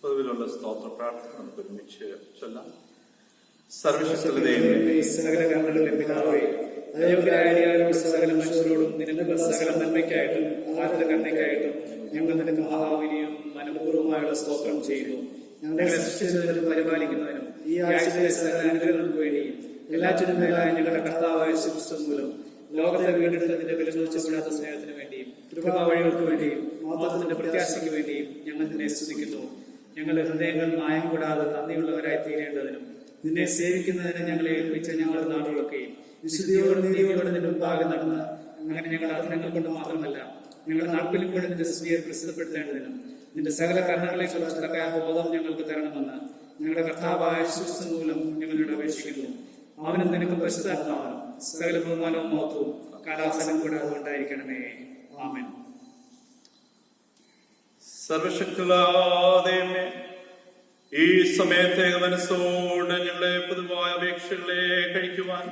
S1: പൊതുവിലുള്ള സ്തോത്ര പ്രാർത്ഥന നമുക്ക് ഒരുമിച്ച് ചൊല്ലാം. സർവശക്തദൈവമേ,
S5: സകല കർമ്മങ്ങളിലും പിതാവേ, അയോഗ്യരായ സകല മനുഷ്യരോടും നിനക്ക് സകല നന്മയ്ക്കായിട്ടും ആരുടെ കരുണയ്ക്കായിട്ടും ഞങ്ങൾ നിനക്ക് മഹാവിനിയും മനഃപൂർവ്വമായുള്ള സ്തോത്രം ചെയ്യുന്നു. ഞങ്ങളെ സൃഷ്ടിച്ചതിനും പരിപാലിക്കുന്നതിനും ഈ ആഴ്ചയിലെ സകല അനുഗ്രഹങ്ങൾക്ക് വേണ്ടിയും എല്ലാറ്റിനും മേലായ ഞങ്ങളുടെ കർത്താവായ ക്രിസ്തു മൂലം ലോകത്തെ വീണ്ടെടുത്തതിന്റെ വില ചോദിച്ചപ്പെടാത്ത സ്നേഹത്തിന് വേണ്ടിയും കൃപാ വഴികൾ വേണ്ടിയും മഹത്വത്തിന്റെ പ്രത്യാശയ്ക്ക് വേണ്ടിയും ഞങ്ങൾ നിന്നെ സ്തുതിക്കുന്നു. ഞങ്ങളുടെ ഹൃദയങ്ങൾ മായം കൂടാതെ നന്ദിയുള്ളവരായി തീരേണ്ടതിനും നിന്നെ സേവിക്കുന്നതിന് ഞങ്ങളെ ഏൽപ്പിച്ച ഞങ്ങളുടെ നാടുകളൊക്കെയും വിശുദ്ധിയോടെ നീതിയോടെ നിന്റെ മുമ്പാകെ നടന്ന് അങ്ങനെ ഞങ്ങളുടെ അധരങ്ങൾ കൊണ്ട് മാത്രമല്ല ഞങ്ങളുടെ നടപ്പിലും കൂടെ നിന്റെ സ്തുതിയെ പ്രസിദ്ധപ്പെടുത്തേണ്ടതിനും നിന്റെ സകല കർണങ്ങളെ കുറിച്ച് തക്കയായ ബോധം ഞങ്ങൾക്ക് തരണമെന്ന് ഞങ്ങളുടെ കർത്താവായ യേശുക്രിസ്തു മൂലം ഞങ്ങളോട് അപേക്ഷിക്കുന്നു. അവനും നിനക്ക് പരിശുദ്ധാത്മാവും സകല ബഹുമാനവും മഹത്വവും കാലാവസരം കൂടാതെ ഉണ്ടായിരിക്കണമേ. ആമേൻ.
S1: സർവശക്തനാദൈവമേ, ഈ സമയത്തെ മനസ്സോട് ഞങ്ങളെ പൊതുവായ അപേക്ഷകളെ കഴിക്കുവാൻ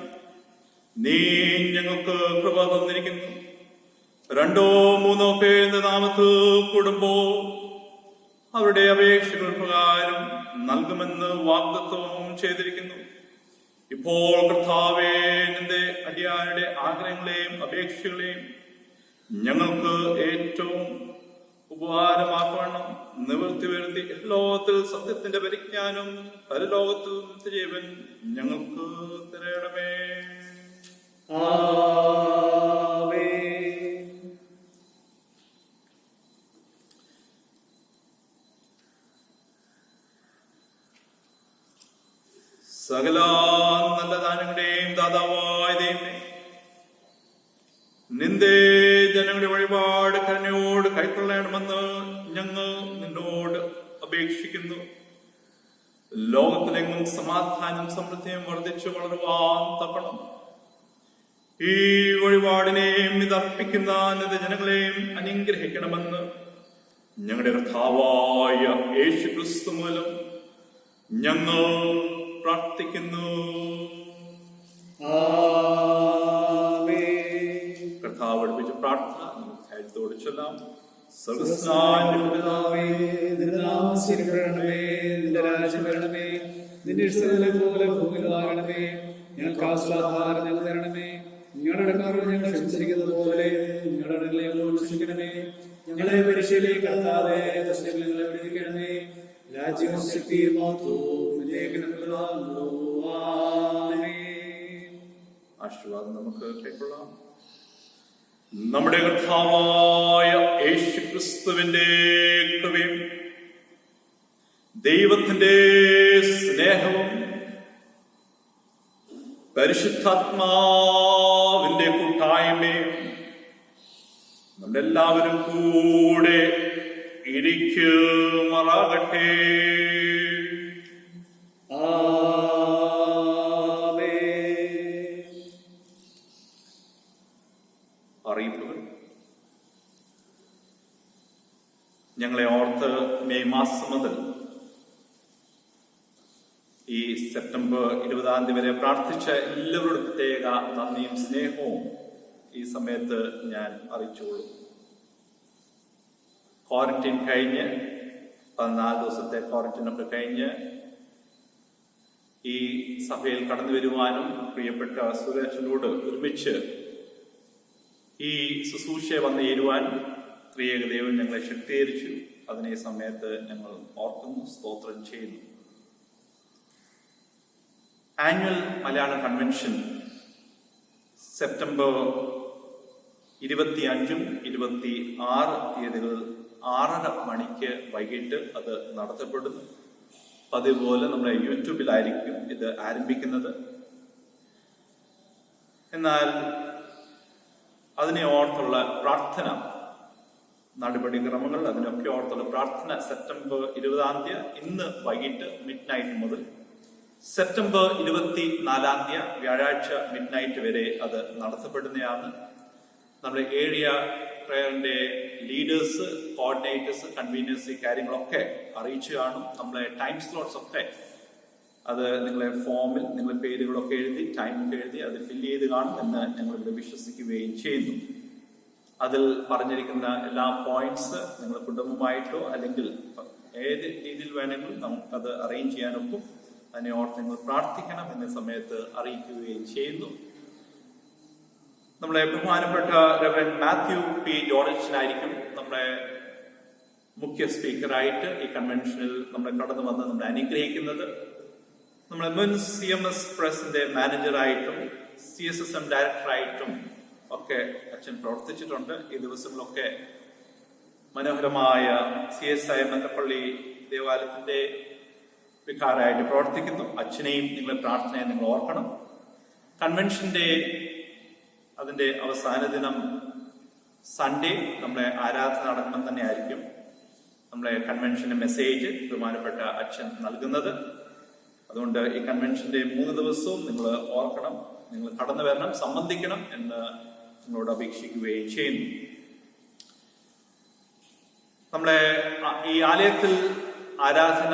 S1: നീ ഞങ്ങൾക്ക് കൃപ തന്നിരിക്കുന്നു. 2-3 പേരുടെ നാമത്തിൽ കൂടുമ്പോൾ അവരുടെ അപേക്ഷകൾ പ്രകാരം നൽകുമെന്ന് വാഗ്ദത്വം ചെയ്തിരിക്കുന്നു. ഇപ്പോൾ കർത്താവേ, നിന്റെ അടിയാരുടെ ആഗ്രഹങ്ങളെയും അപേക്ഷകളെയും ഞങ്ങൾക്ക് ഏറ്റവും ഉപകാരമാക്കണം നിവൃത്തി വരുത്തി ലോകത്തിൽ സത്യത്തിന്റെ പരിജ്ഞാനം പരലോകത്തിൽ നിത്യജീവൻ ഞങ്ങൾക്ക് തരണമേ. സകല നല്ല ദാനങ്ങളുടെയും ദാതാവായ ദൈവമേ, നിന്റെ ജനങ്ങളുടെ വഴിപാട് കരുണയോട് കൈക്കൊള്ളണമെന്ന് ഞങ്ങൾ നിന്നോട് അപേക്ഷിക്കുന്നു. ലോകത്തിലെങ്ങും സമാധാനം സമൃദ്ധിയും വർദ്ധിച്ചു വളരുവാൻ തക്കണം. ഈ വഴിപാടിനെയും ഇതർപ്പിക്കുന്ന നിന്റെ ജനങ്ങളെയും അനുഗ്രഹിക്കണമെന്ന് ഞങ്ങളുടെ കർത്താവായ യേശുക്രിസ്തു മൂലം ഞങ്ങൾ പ്രാർത്ഥിക്കുന്നു. കർത്താവ് പഠിപ്പിച്ച പ്രാർത്ഥന നമുക്ക് ധൈര്യത്തോടെ ചൊല്ലാം.
S5: സർവ്വസ്നായ നിന്റെ നാമം സ്ഥിരപ്പെടണമേ, നിന്റെ രാജ്യം വരണമേ, നിന്റെ ഇഷ്ടത്തിലെ പോലെ ഭൂമിയിലാകണമേ. ഞങ്ങൾക്ക് ആശ്വാസാഹാരം ഞങ്ങൾ തരണമേ. ഞങ്ങളുടെ കടക്കാരോട് ഞങ്ങൾ ക്ഷമിച്ചിരിക്കുന്നത് പോലെ ഞങ്ങളുടെ കടങ്ങളെ ഞങ്ങളോട് ക്ഷമിക്കണമേ. ഞങ്ങളെ പരീക്ഷയിലേക്ക് കടത്താതെ ദുഷ്ടങ്ങളിൽ ഞങ്ങളെ വിടുവിക്കണമേ. രാജ്യവും ശക്തിയും മഹത്വവും നിന്നിലേക്ക് ഞങ്ങളുള്ളതാകുന്നു. ആമേൻ.
S1: ആശീർവാദം നമുക്ക് കൈക്കൊള്ളാം. നമ്മുടെ കർത്താവായ യേശുക്രിസ്തുവിന്റെ കൃപയും ദൈവത്തിന്റെ സ്നേഹവും പരിശുദ്ധാത്മാവിന്റെ കൂട്ടായ്മയും നമ്മുടെ എല്ലാവരും കൂടെ ഇരിക്കുമാറാകട്ടെ. അറിയിപ്പുകൾ. ഞങ്ങളെ ഓർത്ത് മെയ് മാസം മുതൽ ഈ സെപ്റ്റംബർ 20 വരെ പ്രാർത്ഥിച്ച എല്ലാവരോടും പ്രത്യേക നന്ദിയും സ്നേഹവും ഈ സമയത്ത് ഞാൻ അറിയിച്ചോളൂ. ക്വാറന്റൈൻ കഴിഞ്ഞ് 14 ദിവസത്തെ ക്വാറന്റൈനൊക്കെ കഴിഞ്ഞ് ഈ സഭയിൽ കടന്നു വരുവാനും പ്രിയപ്പെട്ട സുരേഷനോട് ഒരുമിച്ച് ഈ ശുശ്രൂഷയെ വന്നു ചേരുവാൻ ത്രിയേക ദൈവം ഞങ്ങളെ ശക്തീകരിച്ചു. അതിനെ സമയത്ത് ഞങ്ങൾ ഓർക്കുന്നു, സ്തോത്രം ചെയ്യുന്നു. ആനുവൽ മലയാളം കൺവെൻഷൻ സെപ്റ്റംബർ 25, 26 തീയതികൾ 6:30 മണിക്ക് വൈകിട്ട് അത് നടത്തപ്പെടുന്നു. അതുപോലെ നമ്മുടെ യൂട്യൂബിലായിരിക്കും ഇത് ആരംഭിക്കുന്നത്. എന്നാൽ അതിനെ ഓർത്തുള്ള പ്രാർത്ഥന നടപടിക്രമങ്ങൾ, അതിനൊക്കെ ഓർത്തുള്ള പ്രാർത്ഥന സെപ്റ്റംബർ 20 ഇന്ന് വൈകിട്ട് മിഡ്നൈറ്റ് മുതൽ സെപ്റ്റംബർ 24 വ്യാഴാഴ്ച മിഡ്നൈറ്റ് വരെ അത് നടത്തപ്പെടുന്നതാണ്. നമ്മുടെ ഏരിയ പ്രയറിന്റെ ലീഡേഴ്സ്, കോർഡിനേറ്റേഴ്സ്, കൺവീനേഴ്സ് ഈ കാര്യങ്ങളൊക്കെ അറിയിച്ചു കാണും. നമ്മളെ ടൈം സ്ലോട്ട്സ് ഒക്കെ അത് നിങ്ങളെ ഫോമിൽ നിങ്ങളുടെ പേരുകളൊക്കെ എഴുതി ടൈമൊക്കെ എഴുതി അത് ഫില്ല് ചെയ്ത് കാണും എന്ന് ഞങ്ങളിവിടെ വിശ്വസിക്കുകയും ചെയ്യുന്നു. അതിൽ പറഞ്ഞിരിക്കുന്ന എല്ലാ പോയിന്റ്സ് നിങ്ങളുടെ കുടുംബമായിട്ടോ അല്ലെങ്കിൽ ഏത് രീതിയിൽ വേണമെങ്കിലും നമുക്കത് അറേഞ്ച് ചെയ്യാനൊക്കും. അതിനെ ഓർത്ത് നിങ്ങൾ പ്രാർത്ഥിക്കണം എന്ന സമയത്ത് അറിയിക്കുകയും ചെയ്യുന്നു. നമ്മുടെ ബഹുമാനപ്പെട്ട റെവറൻഡ് മാത്യു പി ജോർജനായിരിക്കും നമ്മുടെ മുഖ്യ സ്പീക്കറായിട്ട് ഈ കൺവെൻഷനിൽ നമ്മളെ കടന്നു വന്ന് നമ്മളെ അനുഗ്രഹിക്കുന്നത്. നമ്മുടെ മുൻ CMS പ്രസിന്റെ മാനേജറായിട്ടും CSSM ഡയറക്ടറായിട്ടും ഒക്കെ അച്ഛൻ പ്രവർത്തിച്ചിട്ടുണ്ട്. ഈ ദിവസങ്ങളൊക്കെ മനോഹരമായ CSI മന്തപ്പള്ളി ദേവാലയത്തിന്റെ വികാരായിട്ട് പ്രവർത്തിക്കുന്നു. അച്ഛനെയും നിങ്ങളെ പ്രാർത്ഥനയെ നിങ്ങൾ ഓർക്കണം. കൺവെൻഷന്റെ അതിന്റെ അവസാന ദിനം സൺഡേ നമ്മളെ ആരാധന നടക്കണം തന്നെ ആയിരിക്കും. നമ്മളെ കൺവെൻഷന്റെ മെസ്സേജ് ബഹുമാനപ്പെട്ട അച്ഛൻ നൽകുന്നത്. അതുകൊണ്ട് ഈ കൺവെൻഷന്റെ 3 ദിവസവും നിങ്ങൾ ഓർക്കണം, നിങ്ങൾ കടന്നു വരണം, സംബന്ധിക്കണം എന്ന് നിങ്ങളോട് അപേക്ഷിക്കുകയും ചെയ്യുന്നു. നമ്മളെ ഈ ആലയത്തിൽ ആരാധന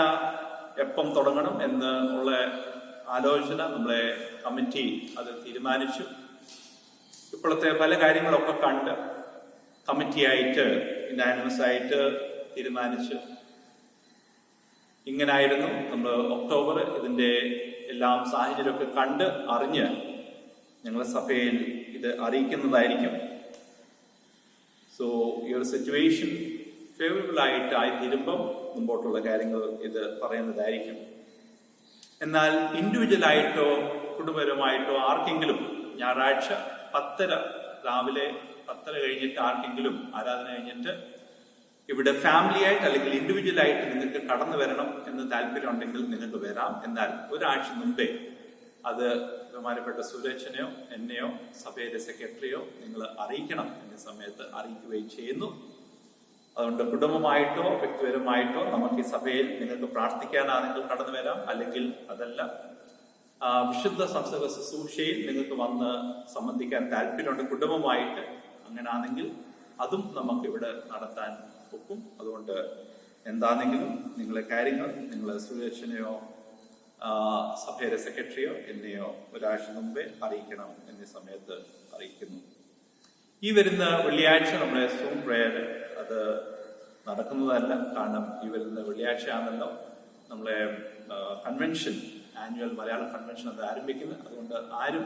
S1: എപ്പം തുടങ്ങണം എന്ന് ഉള്ള ആലോചന നമ്മളെ കമ്മിറ്റി അത് തീരുമാനിച്ചു. ഇപ്പോഴത്തെ പല കാര്യങ്ങളൊക്കെ കണ്ട് കമ്മിറ്റിയായിട്ട് യുനാനിമസ് ആയിട്ട് തീരുമാനിച്ചു. ഇങ്ങനായിരുന്നു നമ്മൾ ഒക്ടോബർ ഇതിന്റെ എല്ലാം സാഹചര്യമൊക്കെ കണ്ട് അറിഞ്ഞ് ഞങ്ങളെ സഭയിൽ ഇത് അറിയിക്കുന്നതായിരിക്കും. സോ ഈ ഒരു സിറ്റുവേഷൻ ഫേവറബിൾ ആയിട്ടായി തീരുമ്പം മുമ്പോട്ടുള്ള കാര്യങ്ങൾ ഇത് പറയുന്നതായിരിക്കും. എന്നാൽ ഇൻഡിവിജ്വലായിട്ടോ കുടുംബപരമായിട്ടോ ആർക്കെങ്കിലും ഞായറാഴ്ച 10:30 രാവിലെ 10:30 കഴിഞ്ഞിട്ട് ആർക്കെങ്കിലും ആരാധന കഴിഞ്ഞിട്ട് ഇവിടെ ഫാമിലി ആയിട്ട് അല്ലെങ്കിൽ ഇൻഡിവിജ്വൽ ആയിട്ട് നിങ്ങൾക്ക് കടന്നു വരണം എന്ന് താല്പര്യം ഉണ്ടെങ്കിൽ നിങ്ങൾക്ക് വരാം. എന്നാൽ ഒരാഴ്ച മുമ്പേ അത് ബഹുമാനപ്പെട്ട സുരേഷനെയോ എന്നെയോ സഭയിലെ സെക്രട്ടറിയോ നിങ്ങൾ അറിയിക്കണം എന്ന സമയത്ത് അറിയിക്കുകയും ചെയ്യുന്നു. അതുകൊണ്ട് കുടുംബമായിട്ടോ വ്യക്തിപരമായിട്ടോ നമുക്ക് ഈ സഭയിൽ നിങ്ങൾക്ക് പ്രാർത്ഥിക്കാനാണെങ്കിൽ കടന്നു വരാം. അല്ലെങ്കിൽ അതല്ല വിശുദ്ധ സംസർഗ ശുശ്രൂഷയിൽ നിങ്ങൾക്ക് വന്ന് സംബന്ധിക്കാൻ താല്പര്യമുണ്ട് കുടുംബമായിട്ട്, അങ്ങനാണെങ്കിൽ അതും നമുക്ക് ഇവിടെ നടത്താൻ ഒക്കും. അതുകൊണ്ട് എന്താണെങ്കിലും നിങ്ങളെ കാര്യങ്ങൾ നിങ്ങൾ സുരേഷനെയോ സഭയുടെ സെക്രട്ടറിയോ എന്നെയോ ഒരാഴ്ച മുമ്പേ അറിയിക്കണം എന്ന സമയത്ത് അറിയിക്കുന്നു. ഈ വരുന്ന വെള്ളിയാഴ്ച നമ്മുടെ സൂം പ്രേയർ അത് നടക്കുന്നതല്ല. കാരണം ഈ വരുന്ന വെള്ളിയാഴ്ച ആണല്ലോ നമ്മളെ കൺവെൻഷൻ, ആനുവൽ മലയാളം കൺവെൻഷൻ അത് ആരംഭിക്കുന്നത്. അതുകൊണ്ട് ആരും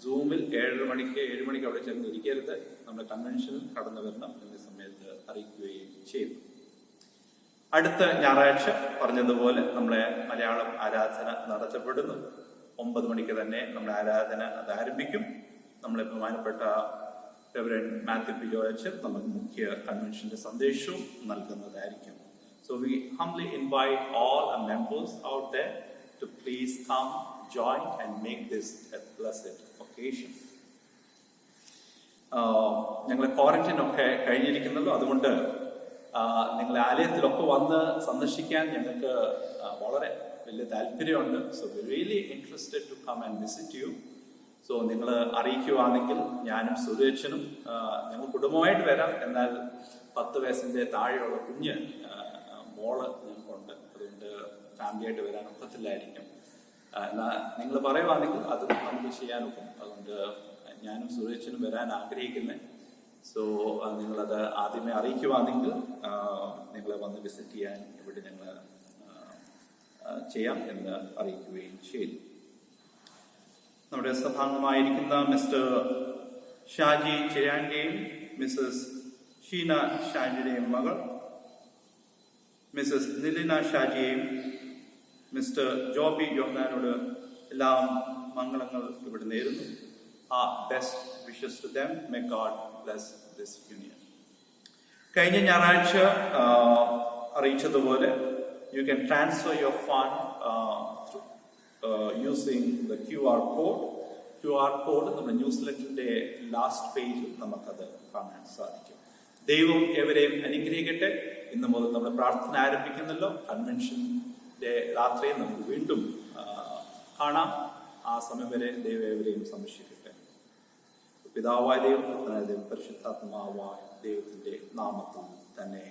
S1: സൂമിൽ 7 മണിക്ക് അവിടെ ചെന്ന് ഇരിക്കരുത്. നമ്മുടെ കൺവെൻഷനിൽ കടന്നു വരണം എന്ന സമയത്ത് അറിയിക്കുകയും ചെയ്തു. അടുത്ത ഞായറാഴ്ച പറഞ്ഞതുപോലെ നമ്മളെ മലയാളം ആരാധന നടത്തപ്പെടുന്നു. 9 മണിക്ക് തന്നെ നമ്മുടെ ആരാധന അത് ആരംഭിക്കും. നമ്മളെ ബഹുമാനപ്പെട്ട റെവറൻഡ് മാത്യു പി ജോയച്ചൻ നമുക്ക് മുഖ്യ കൺവെൻഷന്റെ സന്ദേശവും നൽകുന്നതായിരിക്കും. So we humbly invite all our members out there to please come, join and make this a blessed occasion. ഞങ്ങളെ ക്വാറന്റൈൻ ഒക്കെ കഴിഞ്ഞിരിക്കുന്നല്ലോ, അതുകൊണ്ട് നിങ്ങളെ ആലയത്തിലൊക്കെ വന്ന് സന്ദർശിക്കാൻ ഞങ്ങൾക്ക് വളരെ വലിയ താല്പര്യമുണ്ട്. So we really interested to come and visit you. സോ നിങ്ങൾ അറിയിക്കുവാണെങ്കിൽ ഞാനും സുരേഷനും ഞങ്ങൾ കുടുംബമായിട്ട് വരാം. എന്നാൽ 10 വയസ്സിന്റെ താഴെയുള്ള കുഞ്ഞ് മോള് ഞങ്ങൾക്കുണ്ട്. അതുകൊണ്ട് ഫാമിലിയായിട്ട് വരാൻ ഒക്കത്തില്ലായിരിക്കും. എന്നാൽ നിങ്ങൾ പറയുവാണെങ്കിൽ അത് നമുക്ക് ചെയ്യാനൊക്കും. അതുകൊണ്ട് ഞാനും സുരേഷനും വരാൻ ആഗ്രഹിക്കുന്നത്. സോ നിങ്ങളത് ആദ്യമേ അറിയിക്കുവാണെങ്കിൽ നിങ്ങളെ വന്ന് വിസിറ്റ് ചെയ്യാൻ ഇവിടെ ഞങ്ങൾ ചെയ്യാം എന്ന് അറിയിക്കുകയും ചെയ്തു. നമ്മുടെ സഭാംഗമായിരിക്കുന്ന മിസ്റ്റർ ഷാജി ചെറിയാന്റെയും മിസ്സസ് ഷീന ഷാജിയുടെയും മകൾ മിസ്സസ് നിലിന ഷാജിയെയും മിസ്റ്റർ ജോബി യോഹനാനോട് എല്ലാം മംഗളങ്ങൾ ഇവിടെ നേരുന്നു. Best wishes to them. May God bless this union. കഴിഞ്ഞ ഞായറാഴ്ച അറിയിച്ചതുപോലെ you can transfer your fund using the QR code നമ്മുടെ ന്യൂസ് ലെറ്ററിന്റെ ലാസ്റ്റ് പേജിൽ നമുക്കത് കാണാൻ സാധിക്കും. ദൈവം എവരെയും അനുഗ്രഹിക്കട്ടെ. ഇന്ന് മുതൽ നമ്മുടെ പ്രാർത്ഥന ആരംഭിക്കുന്നല്ലോ. കൺവെൻഷന്റെ രാത്രിയിൽ നമുക്ക് വീണ്ടും കാണാം. ആ സമയം വരെ ദൈവം എവരെയും സംരക്ഷിക്കട്ടെ. പിതാവായ ദൈവം, പരിശുദ്ധാത്മാവായ ദൈവത്തിന്റെ നാമത്തിൽ തന്നെ.